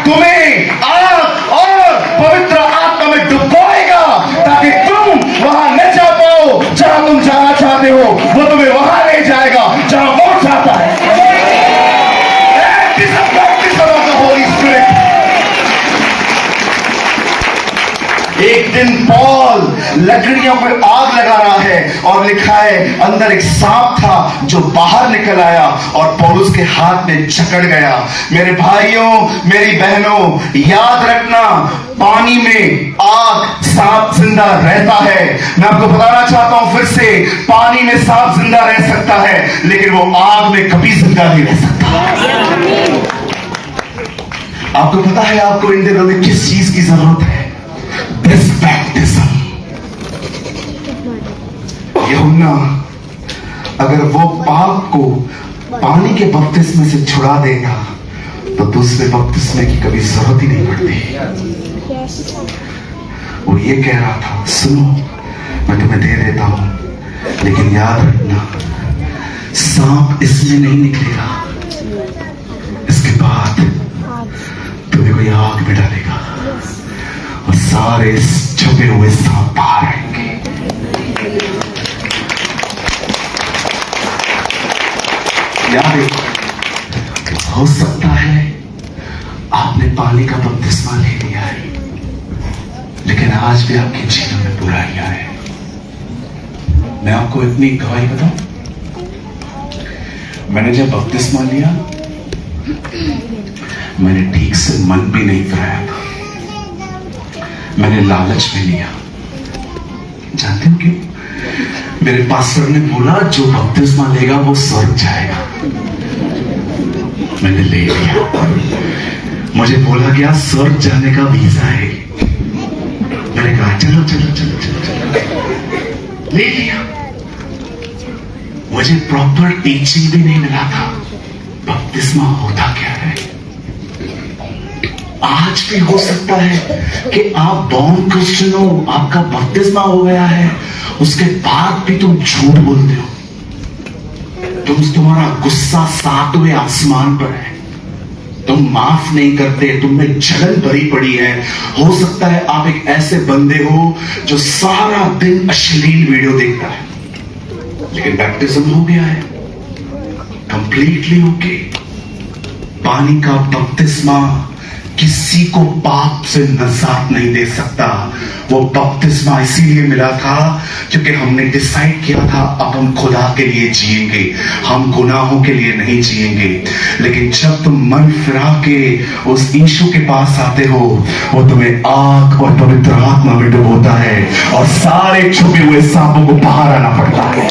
तुम्हें आग और पवित्र आत्मा में डुबोएगा ताकि तुम वहां न जा पाओ जहां तुम जाना चाहते हो, वो तुम्हें वहां ले जाएगा जहां वो चाहता है। एक दिन पॉल लकड़ियों पर आग लगा रहा है और लिखा है अंदर एक सांप था जो बाहर निकल आया और पौलुस के हाथ में जकड़ गया। मेरे भाइयों, मेरी बहनों, याद रखना, पानी में आग सांप जिंदा रहता है। मैं आपको बताना चाहता हूं फिर से, पानी में सांप जिंदा रह सकता है, लेकिन वो आग में कभी जिंदा नहीं रह सकता। आपको पता है आपको इन दिनों में किस चीज की जरूरत है? This baptism. यूहन्ना अगर वो पाप को पानी के बपतिस्मे से छुड़ा देगा तो दूसरे बपतिस्मे की कभी जरूरत ही नहीं पड़ती। वो ये कह रहा था, सुनो मैं तुम्हें दे देता हूं, लेकिन याद रखना सांप इसमें नहीं निकलेगा, इसके बाद तुम्हें कोई आग में डालेगा और सारे छुपे हुए सांप बाहर आएंगे। याद है, हो सकता है आपने पानी का बपतिस्मा ले लिया है, लेकिन आज भी आपके जीवन में बुराइयां हैं। मैं आपको इतनी गवाही बताऊं, मैंने जब बपतिस्मा लिया मैंने ठीक से मन भी नहीं फिराया था, मैंने लालच में लिया। जानते हो क्यों? मेरे पास्टर ने बोला जो बपतिस्मा लेगा वो स्वर्ग जाएगा। मैंने ले लिया। मुझे बोला गया स्वर्ग जाने का वीजा है। मैंने कहा चलो चलो चलो चलो चलो, ले लिया। मुझे प्रॉपर टीचिंग भी नहीं मिला था बपतिस्मा होता क्या है। आज भी हो सकता है कि आप बॉर्न क्रिश्चियन हो, आपका बपतिस्मा हो गया है, उसके बाद भी तुम झूठ बोलते हो, तुम्हारा गुस्सा 7वें आसमान पर है, तुम माफ नहीं करते, तुम में जलन भरी पड़ी है। हो सकता है आप एक ऐसे बंदे हो जो सारा दिन अश्लील वीडियो देखता है, लेकिन बैप्टिज्म हो गया है, कंप्लीटली ओके। पानी का बपतिस्मा किसी को पाप से नजात नहीं दे सकता। वो बपतिस्मा इसीलिए मिला था क्योंकि हमने डिसाइड किया था अब हम खुदा के लिए जिएंगे, हम गुनाहों के लिए नहीं जिएंगे। लेकिन जब तुम मन फिरा के उस यीशु के पास आते हो, वो तुम्हें आग और पवित्र आत्मा में डुबोता है और सारे छुपे हुए सांपों को बाहर आना पड़ता है।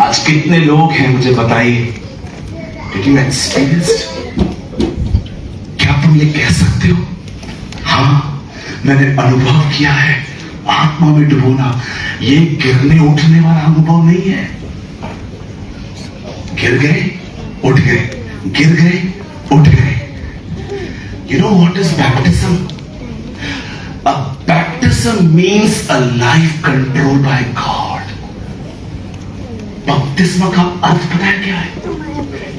आज कितने लोग हैं मुझे बताइए, Did you experienced? क्या तुम ये कह सकते हो, हाँ मैंने अनुभव किया है आत्मा में डुबोना? ये गिरने उठने वाला अनुभव नहीं है। गिर गए उठ गए, गिर गए उठ गए। You know what is baptism? A baptism means a life controlled by God. बपतिस्मा का अर्थ पता है क्या है?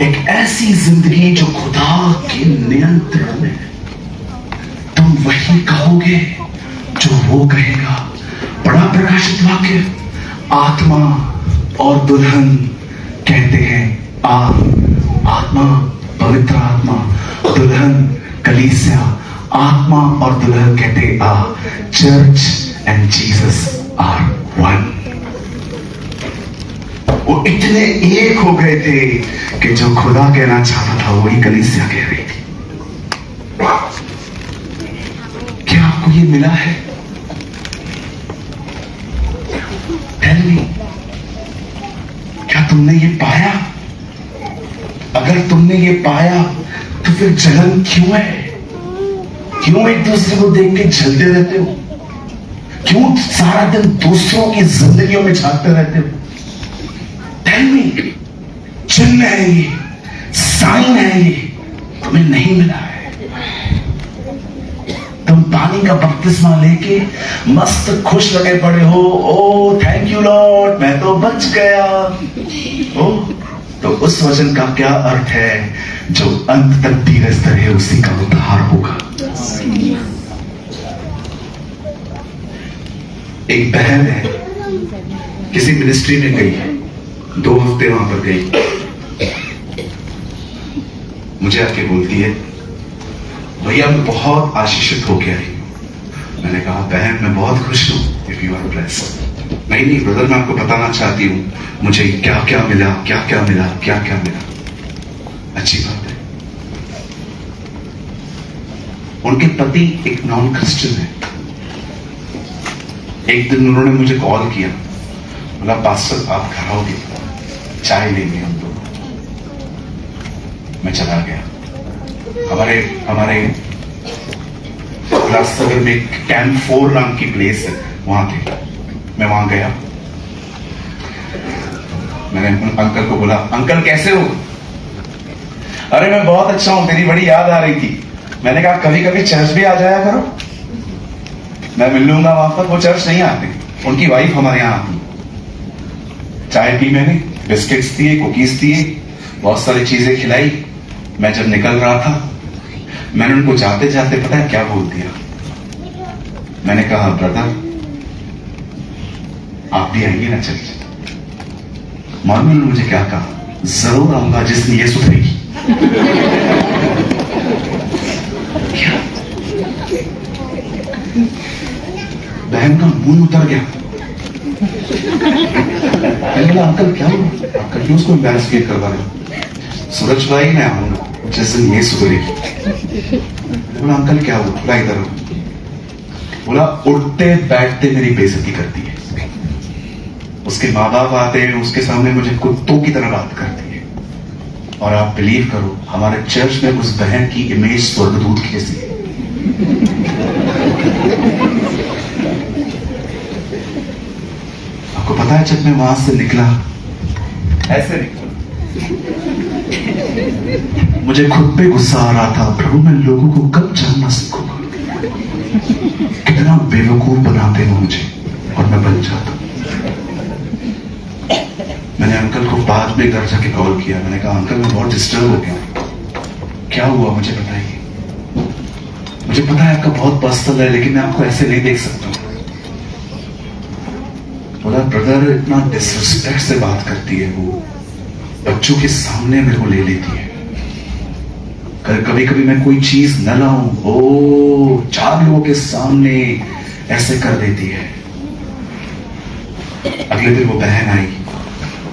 एक ऐसी जिंदगी जो खुदा के नियंत्रण में है। तुम वही कहोगे जो वो कहेगा। बड़ा प्रकाशित वाक्य, आत्मा और दुल्हन कहते हैं आ। आत्मा, पवित्र आत्मा, दुल्हन कलीसिया, आत्मा और दुल्हन कहते आ। Church and Jesus are one. वो इतने एक हो गए थे कि जो खुदा कहना चाहता था वही कलीसिया कह रही थी। क्या आपको ये मिला है? Tell me, क्या तुमने ये पाया? अगर तुमने ये पाया तो फिर जलन क्यों है? क्यों एक दूसरे को देख के जलते रहते हो? क्यों सारा दिन दूसरों की जिंदगियों में झांकते रहते हो? Tell me, चिन्ह है ये, साइन है ये, तुम्हें नहीं मिला है। तुम पानी का बपतिस्मा लेके मस्त खुश लगे पड़े हो, ओ थैंक यू लॉर्ड, मैं तो बच गया। ओ तो उस वचन का क्या अर्थ है? जो अंत तक धीरज रहे उसी का उद्धार होगा। एक बहन है, किसी मिनिस्ट्री में गई है, 2 हफ्ते वहां पर गई, मुझे आके बोलती है भैया मैं बहुत आशीषित होके आई। मैंने कहा बहन मैं बहुत खुश हूं, इफ यू आर ब्लेस्ड। नहीं ब्रदर, मैं आपको बताना चाहती हूँ मुझे क्या क्या मिला, क्या क्या मिला, क्या क्या मिला। अच्छी बात है। उनके पति एक नॉन क्रिश्चियन है। एक दिन उन्होंने मुझे कॉल किया, बोला पास्टर आप घर आओगे, चाय लेंगे हम दोनों। मैं चला गया। हमारे उल्लासनगर में कैंप 4 नाम की प्लेस है, वहां थे। मैं वहां गया। मैंने अंकल को बोला, अंकल कैसे हो? अरे मैं बहुत अच्छा हूं, तेरी बड़ी याद आ रही थी। मैंने कहा कभी कभी चर्च भी आ जाया करो, मैं मिल लूंगा वहां पर। वो चर्च नहीं आते, उनकी वाइफ हमारे यहां आती। चाय पी मैंने, बिस्किट्स दिए, कुकीज दिए, बहुत सारी चीजें खिलाई। मैं जब निकल रहा था, मैंने उनको जाते जाते पता है क्या बोल दिया? मैंने कहा ब्रदर आप भी आएंगे ना चर्च? मालूम है मुझे क्या कहा? जरूर आऊंगा जिस दिन ये सुधरेगी। क्या? बहन का मुंह उतर गया। मैंने बोला अंकल क्या हुआ? अंकल क्यों उसको एम्बैरेस फील करवा रहे हो? सूरज भाई मैं आऊंगा जिस दिन ये सुधरेगी। बोला अंकल क्या हुआ? बोला इधर हो। बोला उठते बैठते मेरी बेइज्जती करती है। उसके माँ बाप आते हैं, उसके सामने मुझे कुत्तों की तरह बात करती है। और आप बिलीव करो, हमारे चर्च में उस बहन की इमेज स्वर्गदूत की जैसी है। आपको पता है जब मैं वहां से निकला, ऐसे निकला, मुझे खुद पे गुस्सा आ रहा था, प्रभु मैं लोगों को कब जानना सीखूंगा? कितना बेवकूफ बनाते हैं मुझे, और मैं बन जाता। मैंने अंकल को बाद में घर जाके कॉल किया। मैंने कहा अंकल मैं बहुत डिस्टर्ब हो गया, क्या हुआ मुझे बताइए। मुझे पता है आपका बहुत पर्सनल है, लेकिन मैं आपको ऐसे नहीं देख सकता। बोला ब्रदर इतना डिसरिस्पेक्ट से बात करती है वो, बच्चों के सामने मेरे को ले लेती है। कभी कभी मैं कोई चीज न लाऊं, ओ 4 लोगों के सामने ऐसे कर देती है। अगले दिन वो बहन आई।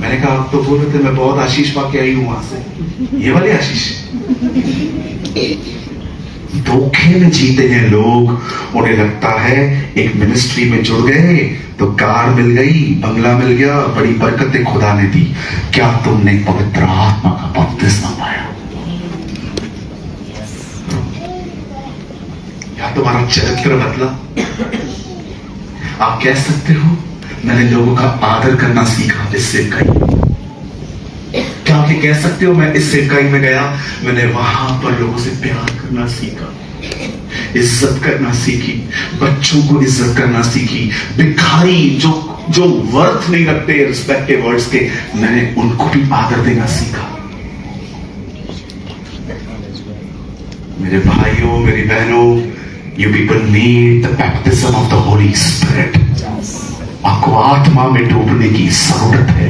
मैंने कहा आप तो बोल रहे थे मैं बहुत आशीष पाके आई हूं वहां से, ये वाली आशीष? धोखे में जीते हैं लोग। उन्हें लगता है एक मिनिस्ट्री में जुड़ गए तो कार मिल गई, बंगला मिल गया, बड़ी बरकतें खुदा ने दी। क्या तुमने पवित्र आत्मा का बपतिस्मा पाया? या तुम्हारा चरित्र बदला? आप कह सकते हो मैंने लोगों का आदर करना सीखा इस सेवकाई। क्या आप ये कह सकते हो मैं इस सेवकाई में गया, मैंने वहां पर लोगों से प्यार करना सीखा, इज्जत करना सीखी, बच्चों को इज्जत करना सीखी, भिखारी जो वर्थ नहीं रखते रिस्पेक्ट के वर्ड्स के, मैंने उनको भी आदर देना सीखा। मेरे भाइयों मेरी बहनों, you people need the baptism of the Holi spirit. आपको आत्मा में डूबने की जरूरत है।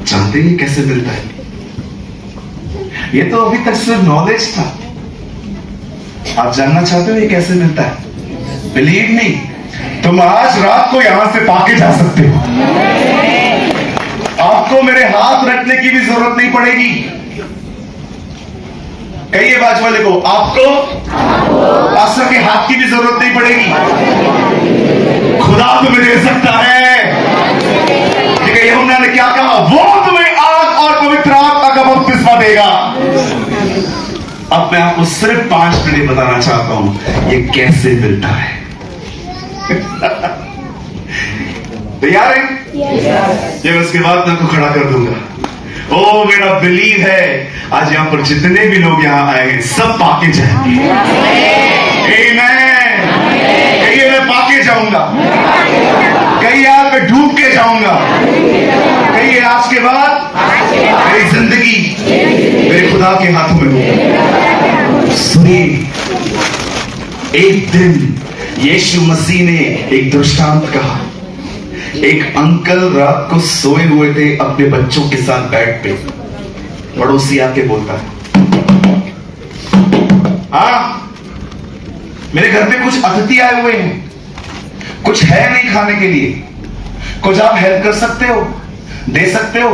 जानते हैं कैसे मिलता है? ये तो अभी तक सिर्फ नॉलेज था। आप जानना चाहते हो ये कैसे मिलता है? बिलीव मी, तुम आज रात को यहां से पाके जा सकते हो। आपको मेरे हाथ रखने की भी जरूरत नहीं पड़ेगी। कहिए बाजू वाले को, आपको पास्टर के हाथ की भी जरूरत नहीं पड़ेगी। खुदा तुम्हें दे सकता है। ठीक है, यूहन्ना ने क्या कहा? वो तुम्हें आग और पवित्र आत्मा का बपतिस्मा देगा। अब मैं आपको सिर्फ 5 मिनट बताना चाहता हूं ये कैसे मिलता है। तैयार है? ये उसके बाद मैं आपको खड़ा कर दूंगा। ओ मेरा बिलीव है आज यहां पर जितने भी लोग यहां आए हैं सब पाके जाएंगे। आमीन। कहिए मैं पाके जाऊंगा, कहिए आज मैं डूब के जाऊंगा, कहिए आज के बाद मेरी जिंदगी मेरे खुदा के हाथों में होगी। सुनिए, एक दिन यीशु मसीह ने एक दृष्टांत कहा। एक अंकल रात को सोए हुए थे अपने बच्चों के साथ बेड पे। पड़ोसी आके बोलता है, हाँ मेरे घर पे कुछ अतिथि आए हुए हैं, कुछ है नहीं खाने के लिए, कुछ आप हेल्प कर सकते हो, दे सकते हो?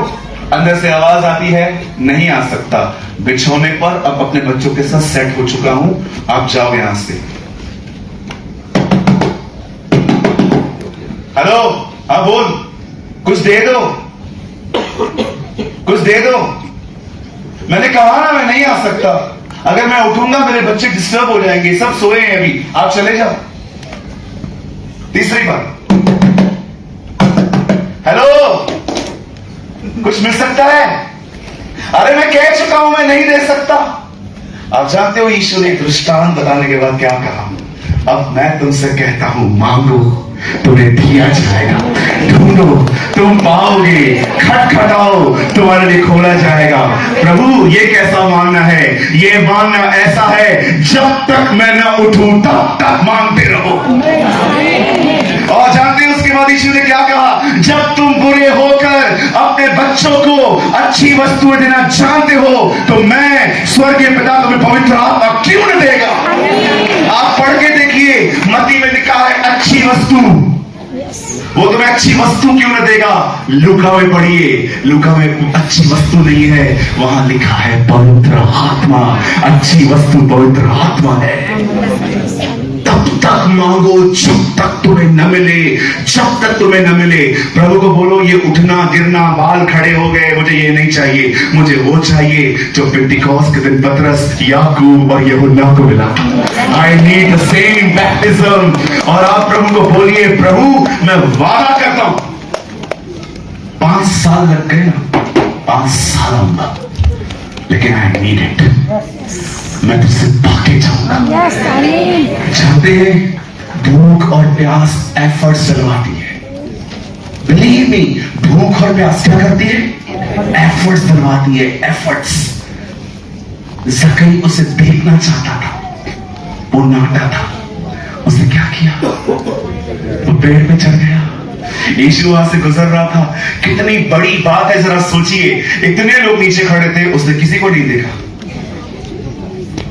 अंदर से आवाज आती है, नहीं आ सकता, बिछौने पर अब अपने बच्चों के साथ सेट हो चुका हूं, आप जाओ यहां से। हेलो, हाँ बोल, कुछ दे दो, कुछ दे दो। मैंने कहा ना मैं नहीं आ सकता, अगर मैं उठूंगा मेरे बच्चे डिस्टर्ब हो जाएंगे, सब सोए हैं अभी, आप चले जाओ। तीसरी बार, हेलो, कुछ मिल सकता है? अरे मैं कह चुका हूं मैं नहीं दे सकता। आप जानते हो यीशु ने दृष्टांत बताने के बाद क्या कहा? अब मैं तुमसे कहता हूं, मांगो तुम्हें दिया जाएगा, ढूंढो तुम पाओगे, खटखटाओ तुम्हारे लिए खोला जाएगा। प्रभु ये कैसा मांगना है? ये मांगना ऐसा है, जब तक मैं न उठूं तब तक मांगते रहो। और जानते हो उसके बाद यीशु ने क्या कहा? जब तुम बुरे होकर अपने बच्चों को अच्छी वस्तुएं देना जानते हो, तो मैं स्वर्गीय पिता तुम्हें पवित्र आत्मा क्यों न देगा? आप पढ़ के देखिए, मत्ती में लिखा है अच्छी वस्तु, वो तुम्हें अच्छी वस्तु क्यों न देगा? लूका में पढ़िए, लूका में अच्छी वस्तु नहीं है, वहां लिखा है पवित्र आत्मा। अच्छी वस्तु पवित्र आत्मा है। तब तक मांगो जब तक तुम्हें न मिले, जब तक तुम्हें न मिले। प्रभु को बोलो, ये उठना गिरना, बाल खड़े हो गए, मुझे ये नहीं चाहिए, मुझे वो चाहिए जो पेंटिकॉस्ट के दिन पतरस, याकूब और यूहन्ना को मिला। I need the same baptism. और आप प्रभु को बोलिए, प्रभु मैं वादा करता हूं, 5 साल लग गए ना, 5 साल आऊंगा, लेकिन आई नीड इट, मैं तुझसे भागे जाऊंगा। जानते हैं, भूख और प्यास एफर्ट्स चलवाती है। बिलीव मी, भूख और प्यास क्या करती है? एफर्ट्स चलवाती है, एफर्ट्स। ज़कई उसे देखना चाहता था, वो नाटा था, उसने क्या किया? वो पेड़ पे चढ़ गया। यीशु वहां से गुजर रहा था। कितनी बड़ी बात है, जरा सोचिए, इतने लोग नीचे खड़े थे, उसने किसी को नहीं देखा।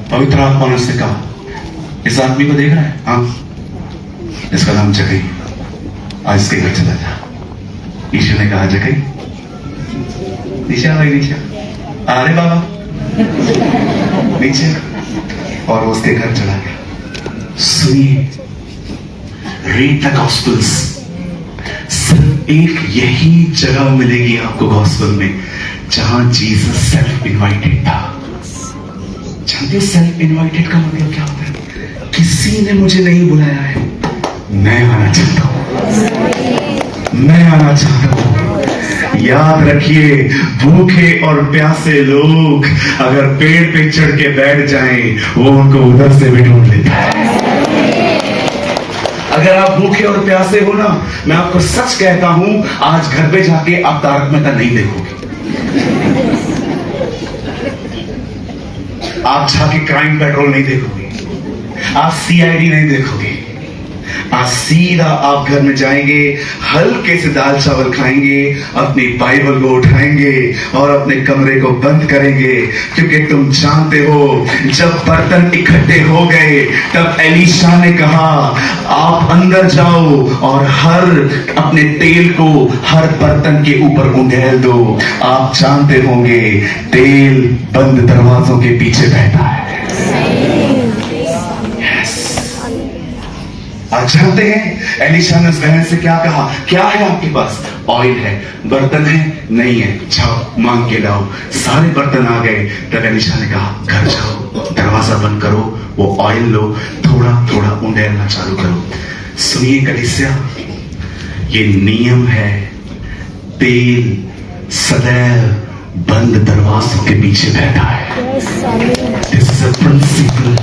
पवित्र आत्मा ने उससे कहा, इस आदमी को देख रहा है? हाँ, इसका नाम जकई, आज इसके घर चला जा। यीशु ने कहा, जकई नीचे आ भाई, नीचे अरे बाबा नीचे, और उसके घर चला गया। सुनिए, रीड द गॉस्पेल्स। सिर्फ एक यही जगह मिलेगी आपको गॉस्पेल में जहां जीसस सेल्फ इनवाइटेड था। जानते हो सेल्फ इनवाइटेड का मतलब क्या होता है? किसी ने मुझे नहीं बुलाया है, मैं आना चाहता हूं, मैं आना चाहता हूं। याद रखिए, भूखे और प्यासे लोग अगर पेड़ पे चढ़ के बैठ जाएं, वो उनको उधर से भी ढूंढ लेता है। अगर आप भूखे और प्यासे हो ना, मैं आपको सच कहता हूं, आज घर पे जाके आप तारक मेहता नहीं देखोगे। आप जाके क्राइम पेट्रोल नहीं देखोगे, आप सीआईडी नहीं देखोगे। आज सीधा आप घर में जाएंगे, हल्के से दाल चावल खाएंगे, अपनी बाइबल को उठाएंगे और अपने कमरे को बंद करेंगे, क्योंकि तुम जानते हो जब बर्तन इकट्ठे हो गए तब एलीशा ने कहा, आप अंदर जाओ और हर अपने तेल को हर बर्तन के ऊपर उंडेल दो। आप जानते होंगे तेल बंद दरवाजों के पीछे बहता है। आप जानते हैं एलीशा ने उस बहन से क्या कहा? क्या है आपके पास? ऑयल है। बर्तन है? नहीं है। जाओ मांग के लाओ। सारे बर्तन आ गए। तब एलीशा ने कहा, घर जाओ, दरवाजा बंद करो, वो ऑयल लो, थोड़ा थोड़ा उंडेलना चालू करो। सुनिए कलीसिया, ये नियम है, तेल सदैव बंद दरवाजों के पीछे बैठा है। This is a principle.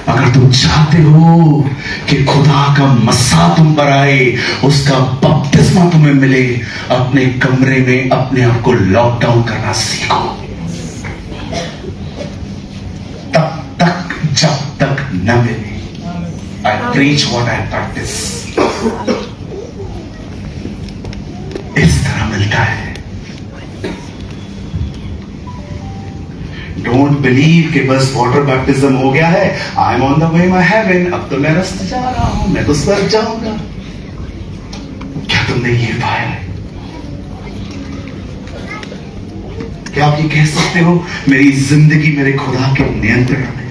अगर तुम चाहते हो कि खुदा का मस्सा तुम पर आए, उसका बपतिस्मा तुम्हें मिले, अपने कमरे में अपने आप को लॉकडाउन करना सीखो। तब तक जब तक न मिले। आई प्रीच व्हाट आई प्रैक्टिस। इस तरह मिलता है। डोंट बिलीव कि बस वाटर बैप्टिज्म हो गया है, I am on the way my heaven, अब तो मैं रास्ते जा रहा हूं, मैं तो स्वर्ग जाऊंगा। क्या तुमने ये पाया है? क्या आप ये कह सकते हो मेरी जिंदगी मेरे खुदा के नियंत्रण में?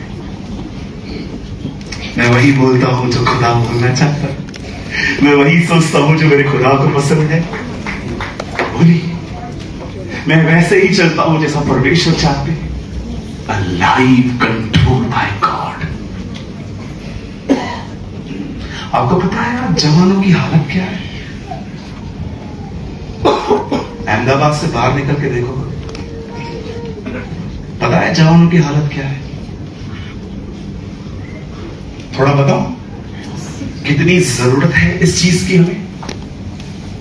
मैं वही बोलता हूं जो खुदा बोलना चाहता है, मैं वही सोचता हूं जो मेरे खुदा को पसंद है। बोली, मैं वैसे ही चलता हूं जैसा परमेश्वर चाहते हैं। A life controlled by God. आपको पता है यार जवानों की हालत क्या है? अहमदाबाद से बाहर निकल के देखो, पता है जवानों की हालत क्या है? थोड़ा बताओ, कितनी जरूरत है इस चीज की हमें?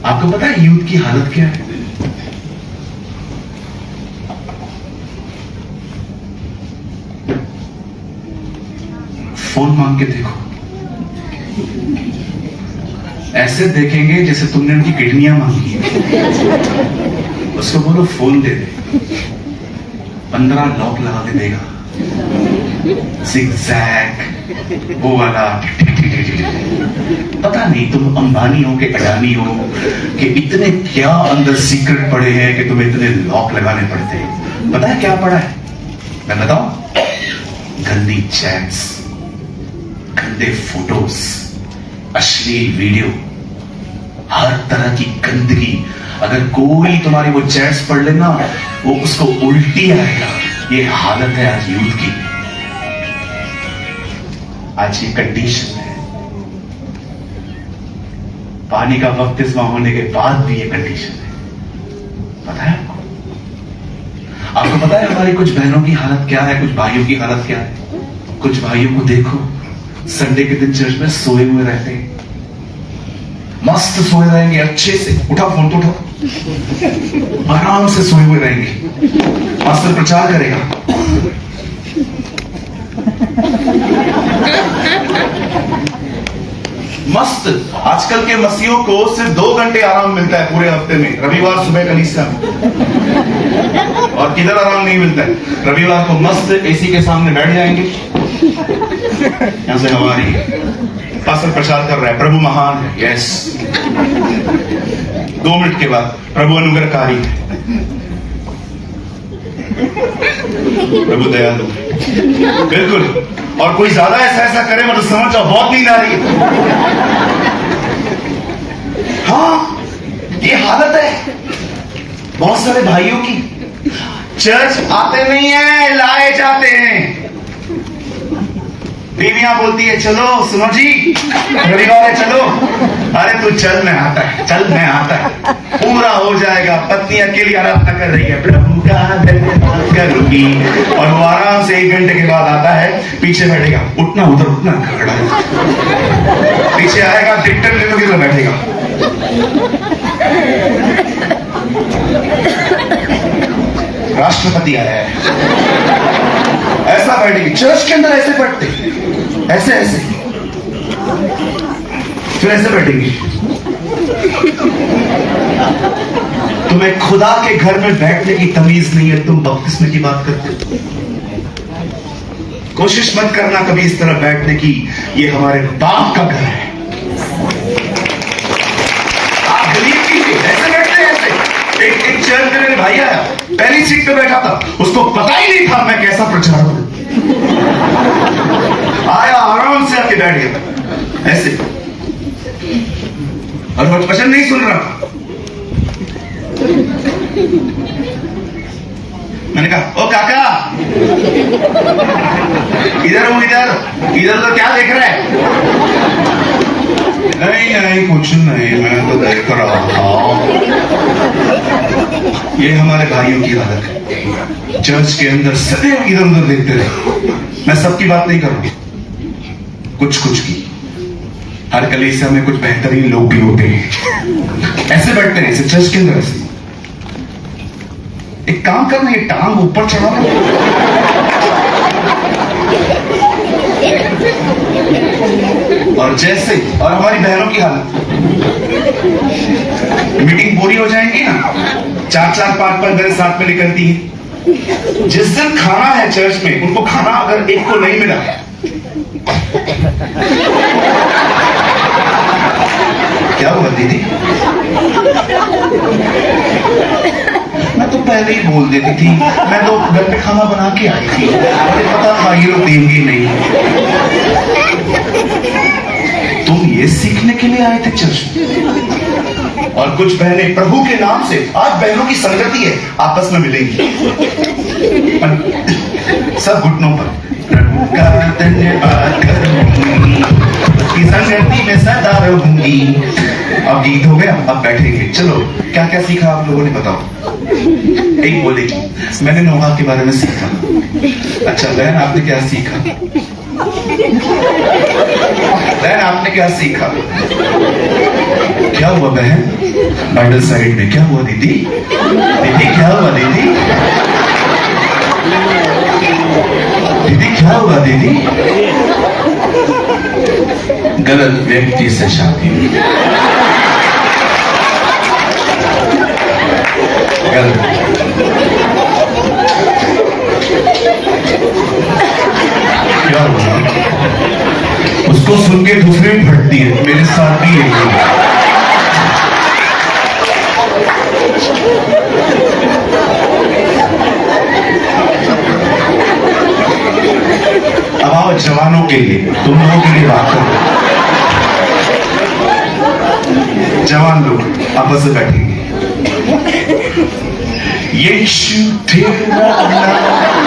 आपको पता है यूथ की हालत क्या है? फोन मांग के देखो, ऐसे देखेंगे जैसे तुमने उनकी किडनियां मांगी है। उसको बोलो फोन दे दे, 15 लॉक लगा के देगा, zigzag, वो वाला। पता नहीं तुम अंबानी हो कि अडानी हो कि इतने क्या अंदर सीक्रेट पड़े हैं कि तुम्हें इतने लॉक लगाने पड़ते हैं। पता है क्या पड़ा है? मैं बताऊं, गंदी चैट्स, गंदे फोटोज, अश्लील वीडियो, हर तरह की गंदगी। अगर कोई तुम्हारी वो चैट्स पढ़ लेना, वो उसको उल्टी आएगा। ये हालत है आज यूथ की, आज की कंडीशन है। पानी का बपतिस्मा होने के बाद भी ये कंडीशन है। पता है आपको? आपको पता है हमारी कुछ बहनों की हालत क्या है, कुछ भाइयों की हालत क्या है? कुछ भाइयों को देखो, संडे के दिन चर्च में सोए हुए रहते हैं, मस्त सोए रहेंगे, अच्छे से। उठा फोन तो उठा, आराम से सोए हुए रहेंगे। पास्टर प्रचार करेगा, मस्त। आजकल के मसीहों को सिर्फ 2 घंटे आराम मिलता है पूरे हफ्ते में, रविवार सुबह कलीसिया में। और किधर आराम नहीं मिलता है? रविवार को मस्त एसी के सामने बैठ जाएंगे, यहां से हवा रही है, पास्टर प्रचार कर रहा है, प्रभु महान है, यस। 2 मिनट के बाद प्रभु अनुग्रहकारी है, प्रभु दयालु, बिल्कुल। और कोई ज्यादा ऐसा करे मतलब समझ जाओ बहुत नींद आ रही है। हाँ, ये हालत है बहुत सारे भाइयों की। चर्च आते नहीं है, लाए जाते हैं। बीवियां बोलती है चलो सुनो जी रविवार है, चलो। अरे तू चल, मैं आता है, चल मैं आता है, पूरा हो जाएगा। पत्नी अकेली आराधना कर रही है, प्रभु का धन्यवाद करूंगी। और वो आराम से 1 घंटे के बाद आता है, पीछे बैठेगा, उठना उधर उठना, खड़ा पीछे आएगा, टिकटन ले तो बैठेगा। राष्ट्रपति आया है, ऐसा बैठेगी चर्च के अंदर, ऐसे बैठते, ऐसे ऐसे, फिर ऐसे बैठेंगे। तुम्हें खुदा के घर में बैठने की तमीज नहीं है, तुम बपतिस्मे की बात करते हो। कोशिश मत करना कभी इस तरह बैठने की, ये हमारे बाप का घर है। आप बिलीव कीजिए, ऐसे बैठते हैं, ऐसे। एक चर्च में मेरे भाई आया, पहली सीट पे बैठा था, उसको पता ही नहीं था मैं कैसा प्रचार हूं। आया, आराम से आके बैठ गया ऐसे, और वो वचन नहीं सुन रहा था। मैंने कहा ओ काका, इधर हूं, इधर इधर तो क्या देख रहा है? नहीं नहीं कुछ नहीं, मैं तो देख रहा था। ये हमारे भाइयों की हालत है, चर्च के अंदर सदैव इधर उधर देखते रहे। मैं सबकी बात नहीं कर रहा, कुछ कुछ की। हर कलीसिया में कुछ बेहतरीन लोग भी होते हैं, ऐसे बैठते हैं, ऐसे चर्च के अंदर ऐसे। एक काम करना, ये टांग ऊपर चढ़ा लो, और जैसे, और हमारी बहनों की हालत, मीटिंग पूरी हो जाएगी ना, 4-4, 5-5 बजे साथ में निकलती है, जिस दिन खाना है चर्च में, उनको खाना अगर एक को नहीं मिला, क्या हुआ दीदी? मैं तो पहले ही बोल देती थी, मैं तो घर पे खाना बना के आई थी, मुझे पता था ये लोग देंगे नहीं। तुम ये सीखने के लिए आए थे चर्च में? और कुछ बहनें प्रभु के नाम से, आज बहनों की संगति है, आपस में मिलेंगी सब घुटनों पर, प्रभु का धन्यवाद करूंगी, उसकी संगति में सदा रहूंगी। अब गीत हो गया, अब बैठेंगे। चलो, क्या क्या सीखा आप लोगों ने, बताओ। एक बोलेगी, मैंने नोहा के बारे में सीखा। अच्छा बहन, आपने क्या सीखा? बहन, आपने क्या सीखा? क्या हुआ बहन? बाइबल साइड में क्या हुआ दीदी? दीदी क्या हुआ दीदी? दीदी क्या हुआ दीदी? गलत व्यक्ति से शादी। गलत। क्या हुआ? उसको सुन के दूसरे भी फटती है, मेरे साथ भी यही है। अब आओ जवानों के लिए, तुम लोगों के लिए बात करो। जवान लोग आपस में बैठेंगे। यीशु तेरा नाम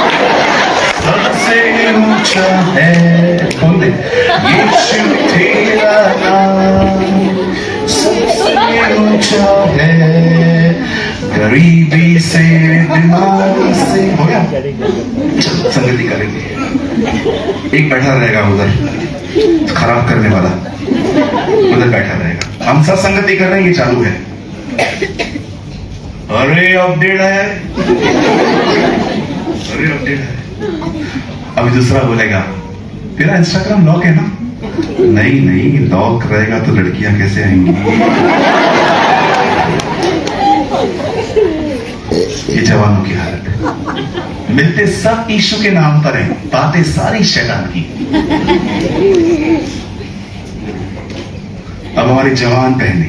सबसे ऊंचा है, बोल दे। यीशु तेरा नाम सबसे ऊंचा है, गरीबी से बीमारी से। हो गया? चलो संगति करेंगे। एक बैठा रहेगा उधर, खराब करने वाला उधर बैठा रहेगा। हम सब संगति कर रहे हैं, ये चालू है। अरे अपडेट है, अरे अपडेट है। अभी दूसरा बोलेगा, तेरा इंस्टाग्राम लॉक है ना? नहीं नहीं, लॉक रहेगा तो लड़कियां कैसे आएंगी? ये जवानों की हालत है। मिलते सब यीशु के नाम पर है, बातें सारी शैतान की। अब हमारे जवान बहने,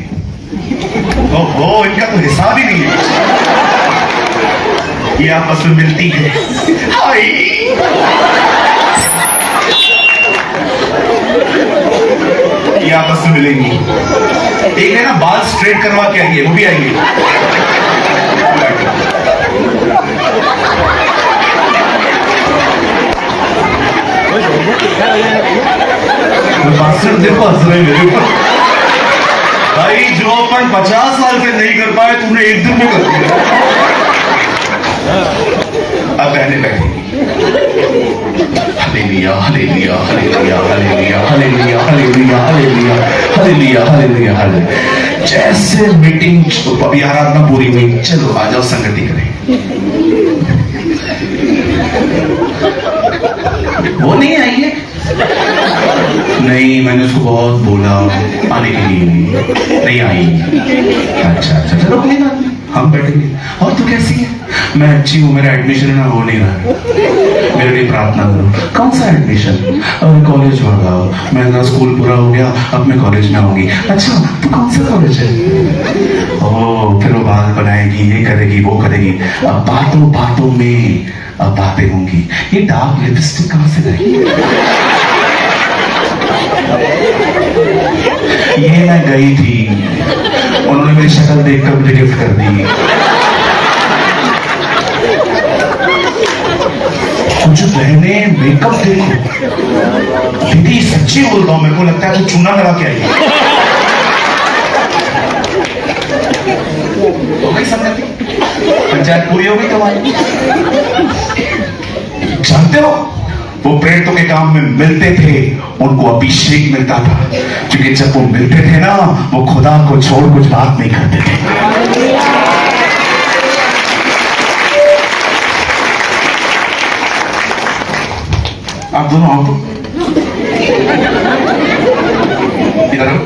ओहो, इनका तो हिसाब ही नहीं है। ये आपस में मिलती है, हाय ये आपस में मिलेंगी। एक है ना, बाल स्ट्रेट करवा के आइए, वो भी आइए। देखो हंस रहे मेरे ऊपर। भाई जो अपन 50 साल से नहीं कर पाए, तुमने एक दिन में कर दिया। अब बहने बैठेंगी। Hallelujah hallelujah hallelujah hallelujah hallelujah hallelujah hallelujah hallelujah hallelujah hallelujah. जैसे मीटिंग अभी आराधना पूरी हुई, चलो आ जाओ संगति करें। वो नहीं आई है? नहीं, मैंने उसको बहुत बोला आने के लिए, नहीं आई। अच्छा अच्छा, चलो कोई बात नहीं, हम बैठेंगे। और तू कैसी है? मैं अच्छी हूँ, मेरा एडमिशन ना हो नहीं रहा है, मेरे लिए प्रार्थना करो। कौन सा एडमिशन? अरे कॉलेज में लगाओ। मेरा स्कूल पूरा हो गया, अब मैं कॉलेज में आऊंगी। अच्छा, तो कौन सा कॉलेज है? ओह, फिर वो बात बनाएगी, ये करेगी, वो करेगी। अब बातों बातों में अब बातें होंगी। ये डार्क लिपस्टिक कहां से गई? ये मैं गई थी, उन्होंने मेरी शक्ल देखकर मुझे गिफ्ट कर दी। कुछ बहने मेकअप देखो दीदी, सच्ची बोल रहा हूं, मेरे को लगता है तो चूना लगा के आई। हो गई संगति, पंचायत पूरी हो गई तुम्हारी। जानते हो, वो प्रेरितों के काम में मिलते थे, उनको अभिषेक मिलता था, क्योंकि जब वो मिलते थे ना, वो खुदा को छोड़ कुछ बात नहीं करते थे। आप दोनों आओ, इधर आओ,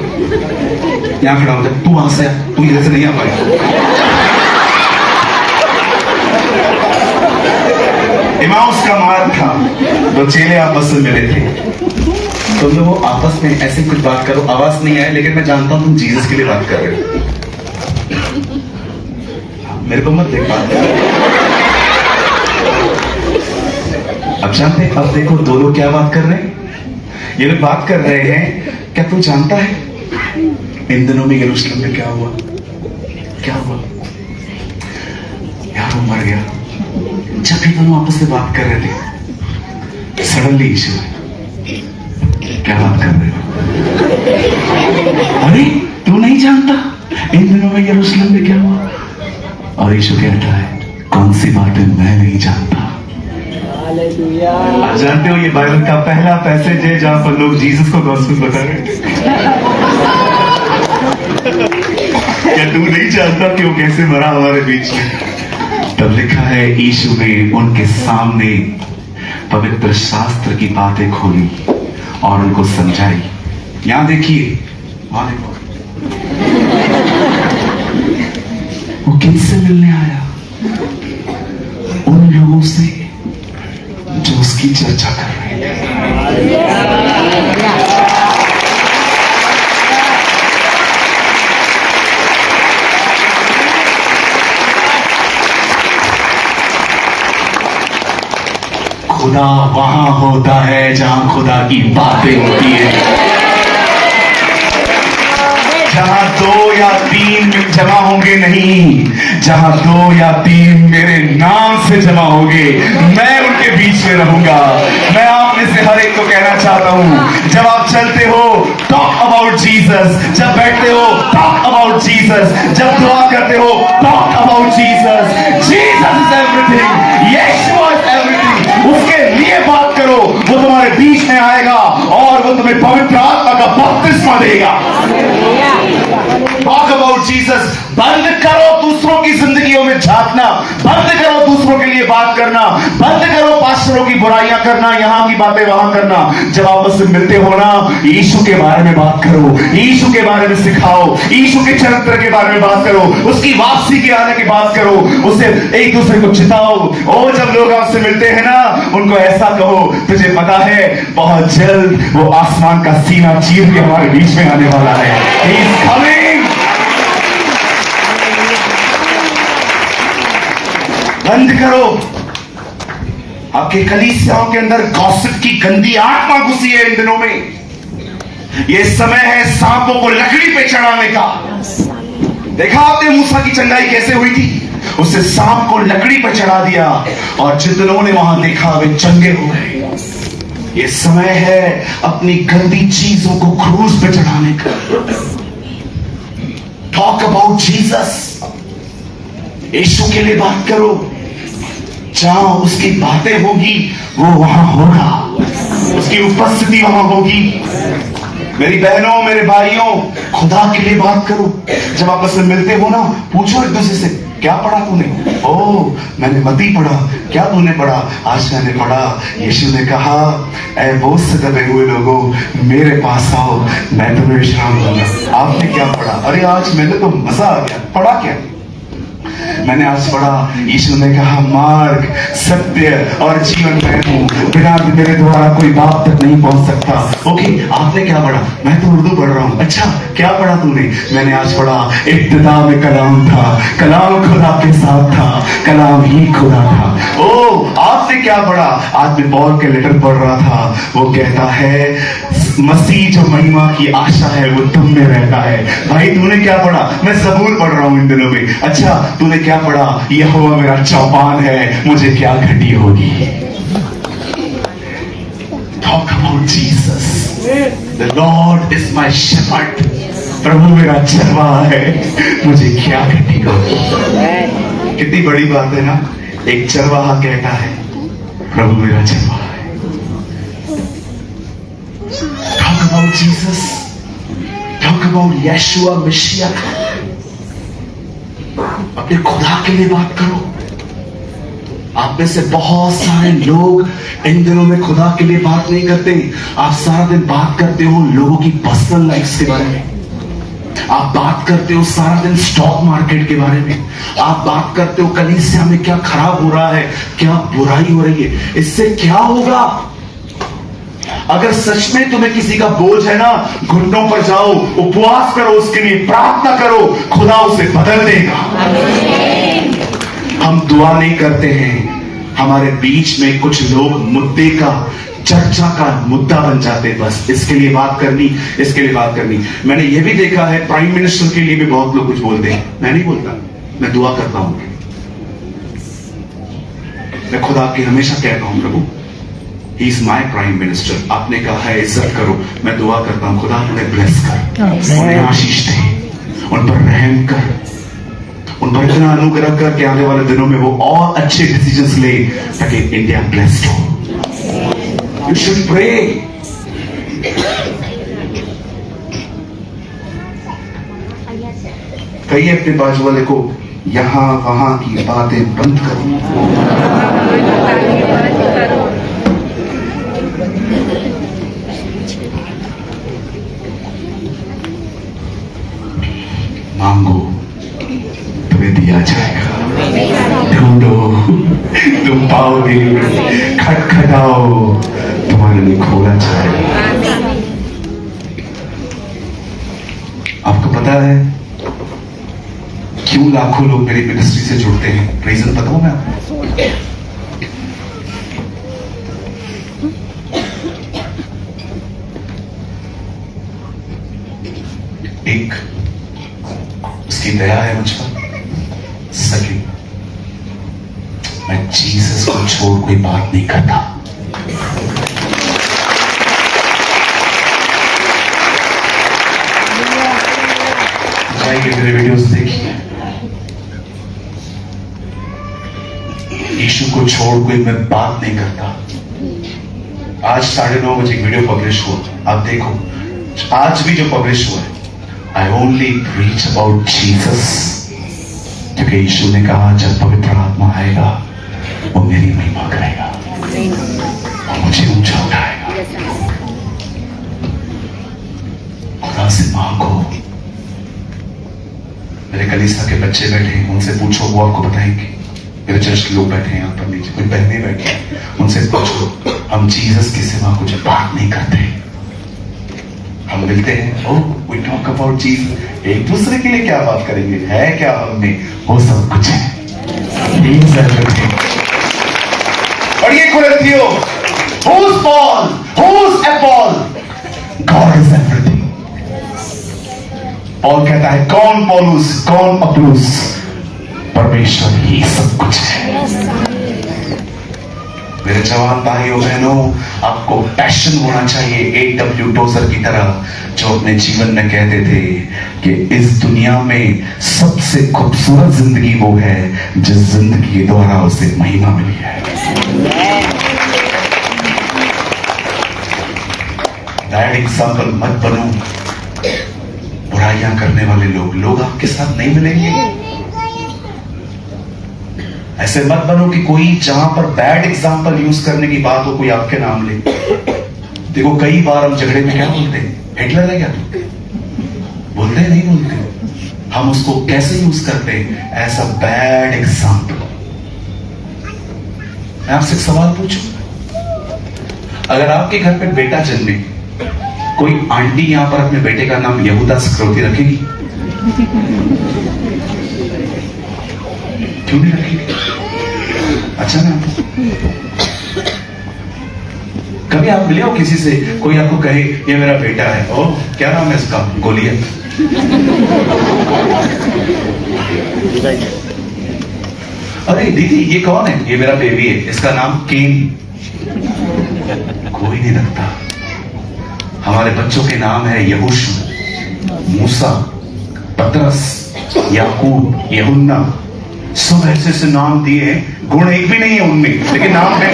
यहां खड़ा हो जा। तू वहां से, तू इधर से नहीं आ पाएगा। बीमार था तो चेले आपस में मिले थे। तुम लोग आपस में ऐसे कुछ बात करो, आवाज नहीं आए, लेकिन मैं जानता हूं तुम जीसस के लिए बात कर रहे हो। मेरे को मत देख पाते। अब जानते, अब देखो दोनों क्या बात कर रहे हैं। ये लोग बात कर रहे हैं, क्या तू जानता है इन दिनों में यरूशलेम में क्या हुआ? क्या हुआ यार? वो मर गया। जब भी दोनों आपस में बात कर रहे थे, सडनली यीशु क्या बात कर रहे हो? अरे तू नहीं जानता इन दिनों में यरूशलेम में क्या हुआ? और यीशु कहता है, कौन सी बातें मैं नहीं जानता। आप जानते हो ये बाइबल का पहला पैसेज है जहां पर लोग जीसस को गॉस्पेल बता रहे हैं। क्या तू नहीं जानता कि वो कैसे मरा हमारे बीच में? तब लिखा है यीशु ने उनके सामने पवित्र शास्त्र की बातें खोली और उनको समझाई। यहां देखिए, वहां देखो, वो किनसे मिलने आया? उन लोगों से जो उसकी चर्चा कर रहे हैं। खुदा वहां होता है जहां खुदा की बातें होती है। जहां 2 या 3 जमा होंगे नहीं, जहां 2 या 3 मेरे नाम से जमा होंगे, मैं उनके बीच में रहूंगा। मैं आप में से हर एक को कहना चाहता हूं, जब आप चलते हो टॉक अबाउट जीसस, जब बैठते हो टॉक अबाउट जीसस, जब दुआ करते हो talk about Jesus. Jesus is everything, Yeshu is everything. उसके लिए बात करो, वो तुम्हारे बीच में आएगा और वो तुम्हें पवित्र आत्मा का बपतिस्मा देगा। Talk about Jesus. बंद करो दूसरों की जिंदगियों में झांकना, बंद करो दूसरों के लिए बात करना, बंद करो पास्टरों की बुराइयां करना, यहां की बातें वहां करना। जब आपस में मिलते हो ना, यीशु के बारे में बात करो, यीशु के बारे में सिखाओ, यीशु के चरित्र के बारे में बात करो, उसकी वापसी के आने की बात करो, उससे एक दूसरे को चिताओ। और जब लोग आपसे मिलते हैं ना, उनको ऐसा कहो, तुझे पता है बहुत जल्द वो आसमान का सीना चीर के हमारे बीच में आने वाला है। He is coming। बंद करो। आपके कलीसियाओं के अंदर गॉसिप की गंदी आत्मा घुसी है इन दिनों में। यह समय है सांपों को लकड़ी पे चढ़ाने का। देखा आपने मूसा की चंगाई कैसे हुई थी? उससे सांप को लकड़ी पर चढ़ा दिया और जितनों ने वहां देखा वे चंगे हो गए। यह समय है अपनी गंदी चीजों को क्रूस पे चढ़ाने का। Talk about Jesus. यीशु के लिए बात करो। जहां उसकी बातें होगी वो वहां होगा, उसकी उपस्थिति वहां होगी। मेरी बहनों, मेरे भाइयों, खुदा के लिए बात करो। जब आपस में मिलते हो ना, पूछो एक दूसरे से, क्या पढ़ा तूने? ओ मैंने मती पढ़ा। क्या तूने पढ़ा? आज मैंने पढ़ा, यीशु ने कहा, ऐ बोझ से दबे हुए लोगों, मेरे पास आओ, मैं तुम्हें विश्राम दूंगा। आपने क्या पढ़ा? अरे आज मैंने तो मजा आ गया। पढ़ा क्या? मैंने आज पढ़ा, यीशु ने कहा, मार्ग, सत्य और जीवन मैं हूं, बिना मेरे द्वारा कोई बाप तक नहीं पहुंच सकता। ओके, आपने क्या पढ़ा? मैं तो उर्दू पढ़ रहा हूं। अच्छा, क्या पढ़ा तूने? मैंने आज पढ़ा, इब्तिदा में कलाम था, कलाम खुदा के साथ था, कलाम ही खुदा था। ओ, आपने क्या पढ़ा? आज मैं पॉल के लेटर पढ़ रहा था। वो कहता है, मसीह जो महिमा की आशा है वो तुम में रहता है। भाई तूने क्या पढ़ा? मैं ज़बूर पढ़ रहा हूं इन दिनों में। अच्छा, तूने क्या पढ़ा? यहोवा मेरा चौपान है, मुझे क्या घटी होगी। Talk about Jesus. The Lord is my shepherd. प्रभु मेरा चरवाहा है, मुझे क्या घटी होगी। कितनी बड़ी बात है ना, एक चरवाहा कहता है, प्रभु मेरा चरवाहा है। Talk about Jesus. Talk about Yeshua Mashiach. अपने खुदा के लिए बात करो। आप में से बहुत सारे लोग इन दिनों में खुदा के लिए बात नहीं करते। आप सारा दिन बात करते हो लोगों की पर्सनल लाइफ के बारे में। आप बात करते हो सारा दिन स्टॉक मार्केट के बारे में, आप बात करते हो कलीसिया में क्या खराब हो रहा है, क्या बुराई हो रही है। इससे क्या होगा? अगर सच में तुम्हें किसी का बोझ है ना, घुटनों पर जाओ, उपवास करो, उसके लिए प्रार्थना करो, खुदा उसे बदल देगा। हम दुआ नहीं करते हैं, हमारे बीच में कुछ लोग मुद्दे का, चर्चा का मुद्दा बन जाते, बस इसके लिए बात करनी, इसके लिए बात करनी। मैंने यह भी देखा है प्राइम मिनिस्टर के लिए भी बहुत लोग कुछ बोलते हैं, मैं नहीं बोलता, मैं दुआ करता हूं। मैं खुदा की हमेशा कहता हूं, प्रभु he is my prime minister, आपने कहा है इज्जत करो, मैं दुआ करता हूं खुदा उन्हें ब्लेस कर, उन्हें आशीष दे, उन पर रहम कर, उन पर इतना अनुग्रह कर कि आने वाले दिनों में वो और अच्छे डिसीजंस ले ताकि इंडिया ब्लेस्ड हो। You should pray. कहिए अपने बाजू वाले को, यहां वहां की बातें बंद करो। मांगो तुम्हें दिया जाएगा, ढूंढो तुम पाओगे, खटखटाओ तुम्हारे लिए खोला जाएगा। आपको पता है क्यों लाखों लोग मेरी मिनिस्ट्री से जुड़ते हैं? रीजन बताऊं मैं आपको? एक, उसकी दया है मुझ पर। सेकंड, मैं जीसस को छोड़ कोई बात नहीं करता। जाइए मेरे वीडियोस देखिए, यीशु को छोड़ कोई मैं बात नहीं करता। आज 9:30 बजे एक वीडियो पब्लिश हुआ, आप देखो, आज भी जो पब्लिश हुआ है, I only preach about Jesus, क्योंकि यीशु ने कहा जब पवित्र आत्मा आएगा वो मेरी महिमा करेगा और मुझे ऊंचा उठाएगा। खुदा से मांगो। मेरे कलीसिया के बच्चे बैठे हैं, उनसे पूछो, वो आपको बताएंगे। मेरे चर्च के लोग बैठे हैं यहाँ पर नीचे, कुछ बहनें बैठे हैं, उनसे पूछो। हम जीसस की सिवा कुछ बात नहीं करते, हम मिलते हैं, oh we talk about Jesus, एक दूसरे के लिए क्या बात करेंगे, है क्या हमने, वो सब कुछ है। और ये कुरिन्थियों, who's Paul, who's Apollos, God is everything। Paul कहता है कौन पौलुस, कौन अपुलुस, परमेश्वर ही सब कुछ है। मेरे जवान भाइयों बहनों, आपको पैशन होना चाहिए A.W. टोजर की तरह, जो अपने जीवन में कहते थे कि इस दुनिया में सबसे खूबसूरत जिंदगी वो है जिस जिंदगी के द्वारा उसे महिमा मिली है। बैड एग्जाम्पल मत बनो। बुराइयां करने वाले लोग आपके साथ नहीं मिलेंगे। ऐसे मत बनो कि कोई जहां पर बैड एग्जाम्पल यूज करने की बात हो कोई आपके नाम ले। देखो कई बार हम झगड़े में क्या बोलते हैं, हिटलर है क्या तू, बोलते हैं नहीं बोलते, हम उसको कैसे यूज करते हैं एज अ बैड एग्जाम्पल। मैं आपसे एक सवाल पूछूं, अगर आपके घर पे बेटा जन्मे, कोई आंटी यहां पर अपने बेटे का नाम यहूदा स्क्रोती रखेगी? क्यों नहीं रखेगी? अच्छा ना, कभी आप मिले हो किसी से, कोई आपको कहे ये मेरा बेटा है, ओ क्या नाम है इसका, गोलियत। अरे दीदी ये कौन है, ये मेरा बेबी है, इसका नाम केन। कोई नहीं रखता। हमारे बच्चों के नाम है यहोशू, मूसा, पतरस, याकूब, यूहन्ना, सब ऐसे ऐसे नाम दिए हैं, गुण एक भी नहीं है उनमें, लेकिन नाम है।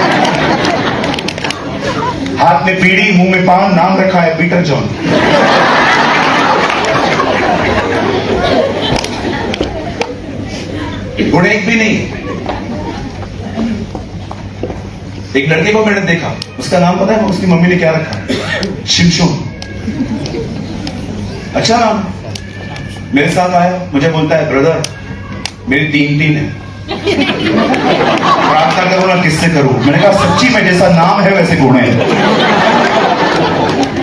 हाथ में पीढ़ी, मुंह में पान, नाम रखा है पीटर जॉन। गुण एक भी नहीं। एक लड़के को मैंने देखा, उसका नाम पता है उसकी मम्मी ने क्या रखा? शिमशोन। अच्छा नाम। मेरे साथ आया, मुझे बोलता है ब्रदर मेरी 3 है, प्रार्थना करो ना किससे करूं? मैंने कहा सच्ची में जैसा नाम है वैसे गुण है।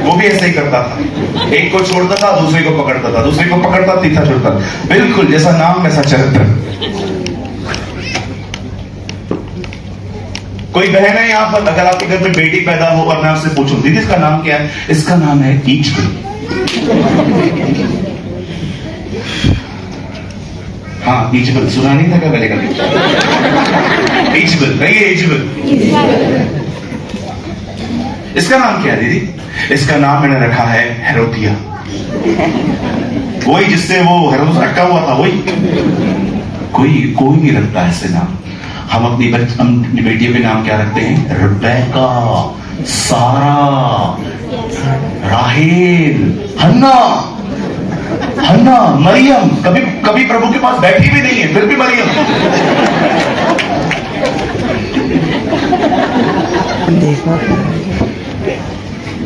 वो भी ऐसे ही करता था, एक को छोड़ता था दूसरे को पकड़ता था, दूसरे को पकड़ता तीसरा छोड़ता, बिल्कुल जैसा नाम वैसा चरित्र। कोई बहन है यहाँ पर, अगर आपके घर में बेटी पैदा हो और मैं आपसे पूछूं दीदी इसका नाम क्या है? इसका नाम है ईचबल। हाँ ईचबल, सुना नहीं था क्या पहले कभी? ईचबल नहीं है, ईचबल। इसका नाम क्या है दीदी? इसका नाम मैंने रखा है हेरोदिया, वही जिससे वो हेरोदेस अटका हुआ था, वही। कोई नहीं रखता ऐसे नाम। हम अपनी बेटियों के नाम क्या रखते हैं? रिबेका, सारा, राहेल, हन्ना, मरियम। कभी प्रभु के पास बैठी भी नहीं है, फिर भी मरियम।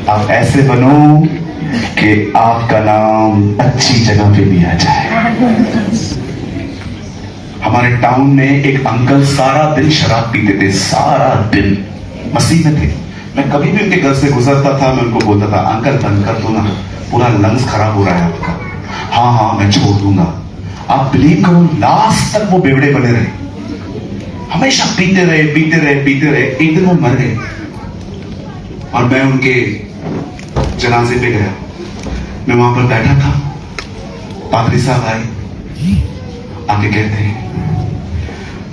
आप ऐसे बनो कि आपका नाम अच्छी जगह पे लिया जाए। हमारे टाउन में एक अंकल सारा दिन शराब पीते थे, सारा दिन मसीह में थे। मैं कभी भी उनके घर से गुजरता था, मैं उनको बोलता था अंकल बंद कर दो ना, पूरा लंग्स खराब हो रहा है आपका। हाँ मैं छोड़ दूंगा। आप बिलीव करो लास्ट तक वो बेवड़े बने रहे, हमेशा पीते रहे। एक दिन वो मर गए और मैं उनके जनाजे पे गया। मैं वहां पर बैठा था, पादरी साहब आए, आके कहते हैं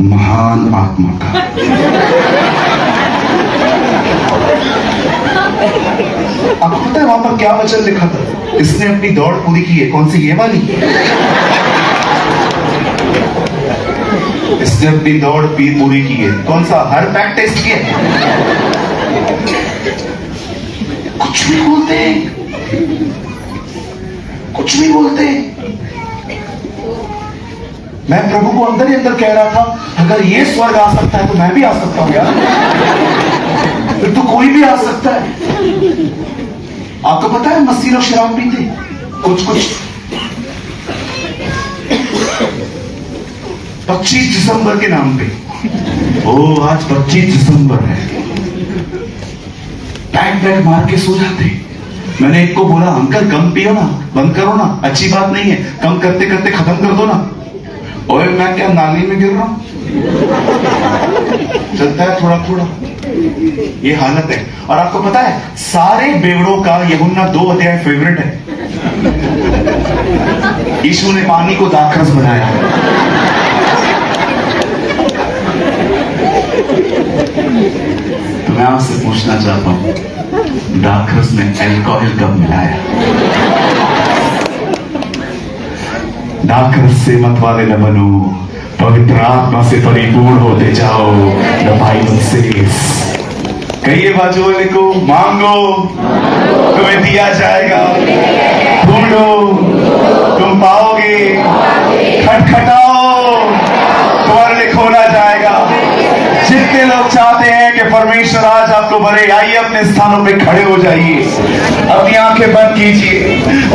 महान आत्मा का। आपको पता है वहां पर क्या वचन लिखा था? इसने अपनी दौड़ पूरी की है। कौन सी? ये वाली। इसने अपनी दौड़ पूरी की है। कौन सा? हर बैक टेस्ट किया। कुछ भी बोलते मैं प्रभु को अंदर ही अंदर कह रहा था अगर ये स्वर्ग आ सकता है तो मैं भी आ सकता हूं यार, फिर तो कोई भी आ सकता है। आपको पता है मसीह लोग शराब पीते कुछ 25 दिसंबर के नाम पे। ओ आज 25 दिसंबर है। बैग मार के सो जाते। मैंने एक को बोला अंकल कम पियो ना, बंद करो ना, अच्छी बात नहीं है, कम करते करते खत्म कर दो ना। ओए मैं क्या नाली में गिर रहा हूं? चलता है थोड़ा। ये हालत है। और आपको पता है सारे बेवड़ों का यूहन्ना 2 अध्याय फेवरेट है। यीशु ने पानी को दाखरस बनाया। तो मैं आपसे पूछना चाहता हूं दाखरस में अल्कोहल कब मिलाया? दाखरस से मत वाले न बनो, पवित्र आत्मा से परिपूर्ण होते जाओ। द बाइबल सेज, कहिए बाजू वाले को मांगो तुम्हें दिया जाएगा, ढूंढो तुम पाओगे, खटखटाओ तुम्हारे लिए खोला जाएगा। जितने लोग चाहते हैं कि परमेश्वर आज आपको भरे, आइए अपने स्थानों पे खड़े हो जाइए, अपनी आंखें बंद कीजिए।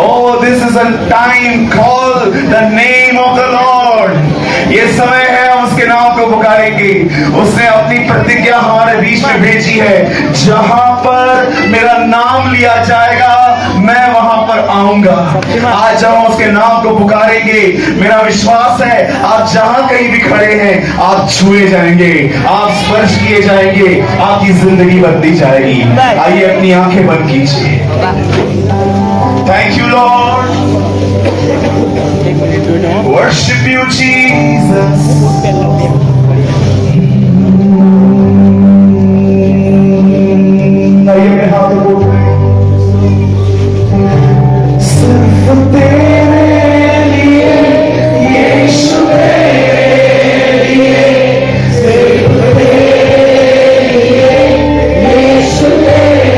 Oh this is a time, call the name of the Lord. ये समय है हम उसके नाम को पुकारेंगे। उसने अपनी प्रतिज्ञा हमारे बीच में भेजी है, जहां पर मेरा नाम लिया जाएगा मैं वहां पर आऊंगा। आज जब हम उसके नाम को पुकारेंगे, मेरा विश्वास है आप जहां कहीं भी खड़े हैं आप छुए जाएंगे, आप स्पर्श किए जाएंगे, आपकी जिंदगी बदली जाएगी। आइए अपनी आंखें बंद कीजिए। Thank you Lord, worship you Jesus. आइए अपने हाथ को सिर्फ तेरे लिए यीशु तेरे लिए, सिर्फ तेरे लिए यीशु तेरे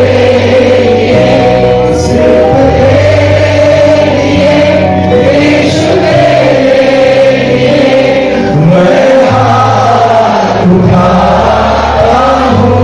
लिए, सिर्फ तेरे लिए यीशु तेरे लिए मैं हाथ उठाता हूँ।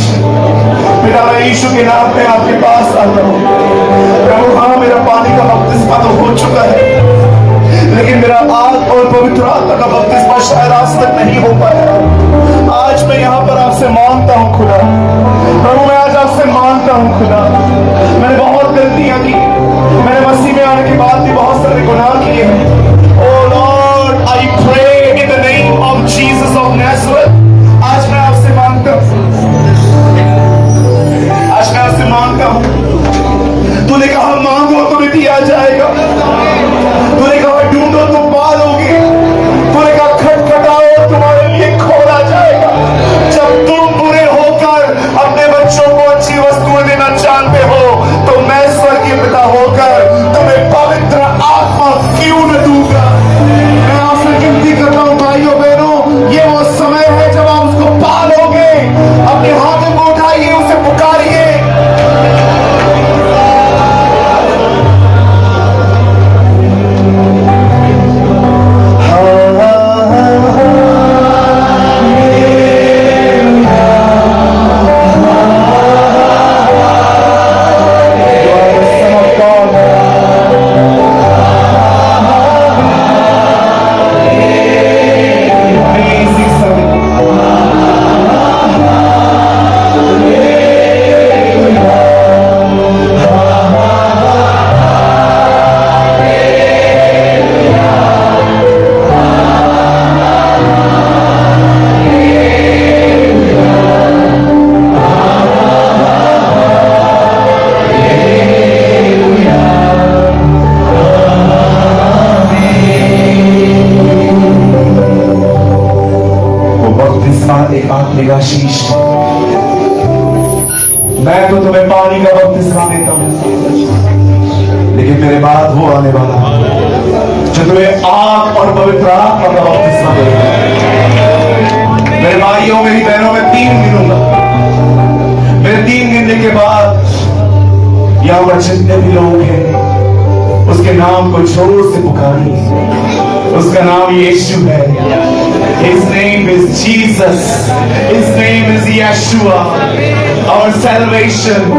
बीच पिता, मैं यीशु के नाम पे आपके पास आता हूँ प्रभु। हाँ, मेरा पानी का बपतिस्मा तो हो चुका है, लेकिन मेरा आग और पवित्र आत्मा का बपतिस्मा शायद आज तक नहीं हो पाया। आज मैं यहाँ पर आपसे मांगता हूँ खुदा, प्रभु मैं आज आपसे मांगता हूँ खुदा, मैंने बहुत गलतियां की, मैंने मसीह में आने के बाद भी बहुत सारे गुनाह किए हैं। O Lord, I pray in the name of Jesus of Nazareth, आज मैं आपसे मांगता हूँ, आज मैं आपसे मांगता हूँ। तूने कहा मांगो तुम्हें दिया जाएगा, तूने कहा ढूंढो तुम पालोगे, तूने कहा खटखटाओ तुम्हारे लिए खोला जाएगा। जब तुम बुरे होकर अपने बच्चों को अच्छी वस्तुएं देना जानते हो, तो मैं स्वर्गीय पिता होकर तुम्हें पवित्र आत्मा क्यों न दूंगा। मैं आपसे विनती करता हूं भाइयों बहनों, ये वो समय है जब आप उसको पालोगे। अपने हाथों को उठाइए, उसे पुकारिए। एक आत्मिक आशीष, मैं तो तुम्हें पानी का बपतिस्मा देता हूं, लेकिन मेरे बाद वो आने वाला जो तुम्हें आग और पवित्र आत्मा का बपतिस्मा देगा। मेरे भाइयों, मेरी बहनों, मैं 3 गिनूंगा, मेरे 3 गिनने के बाद यहां पर जितने भी लोग हैं उसके नाम को जोर से पुकारिए। उसका नाम यीशु है। His name is Jesus. His name is Yeshua, our salvation.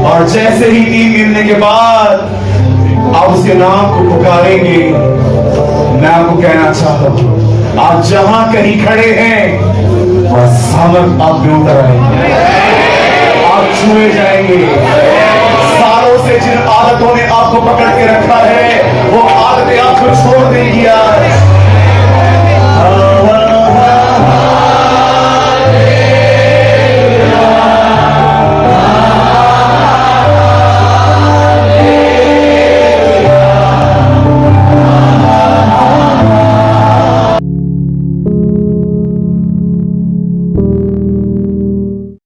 और जैसे ही 3 गिनने के बाद आप उसके नाम को पुकारेंगे, मैं आपको कहना चाहता हूं, आप जहां कहीं खड़े हैं वह सामर्थ आप में उतर आएंगे, आप छुए जाएंगे। सालों से जिन आदतों ने आपको पकड़ के रखा है, वो आदतें आपको छोड़ देंगी। आज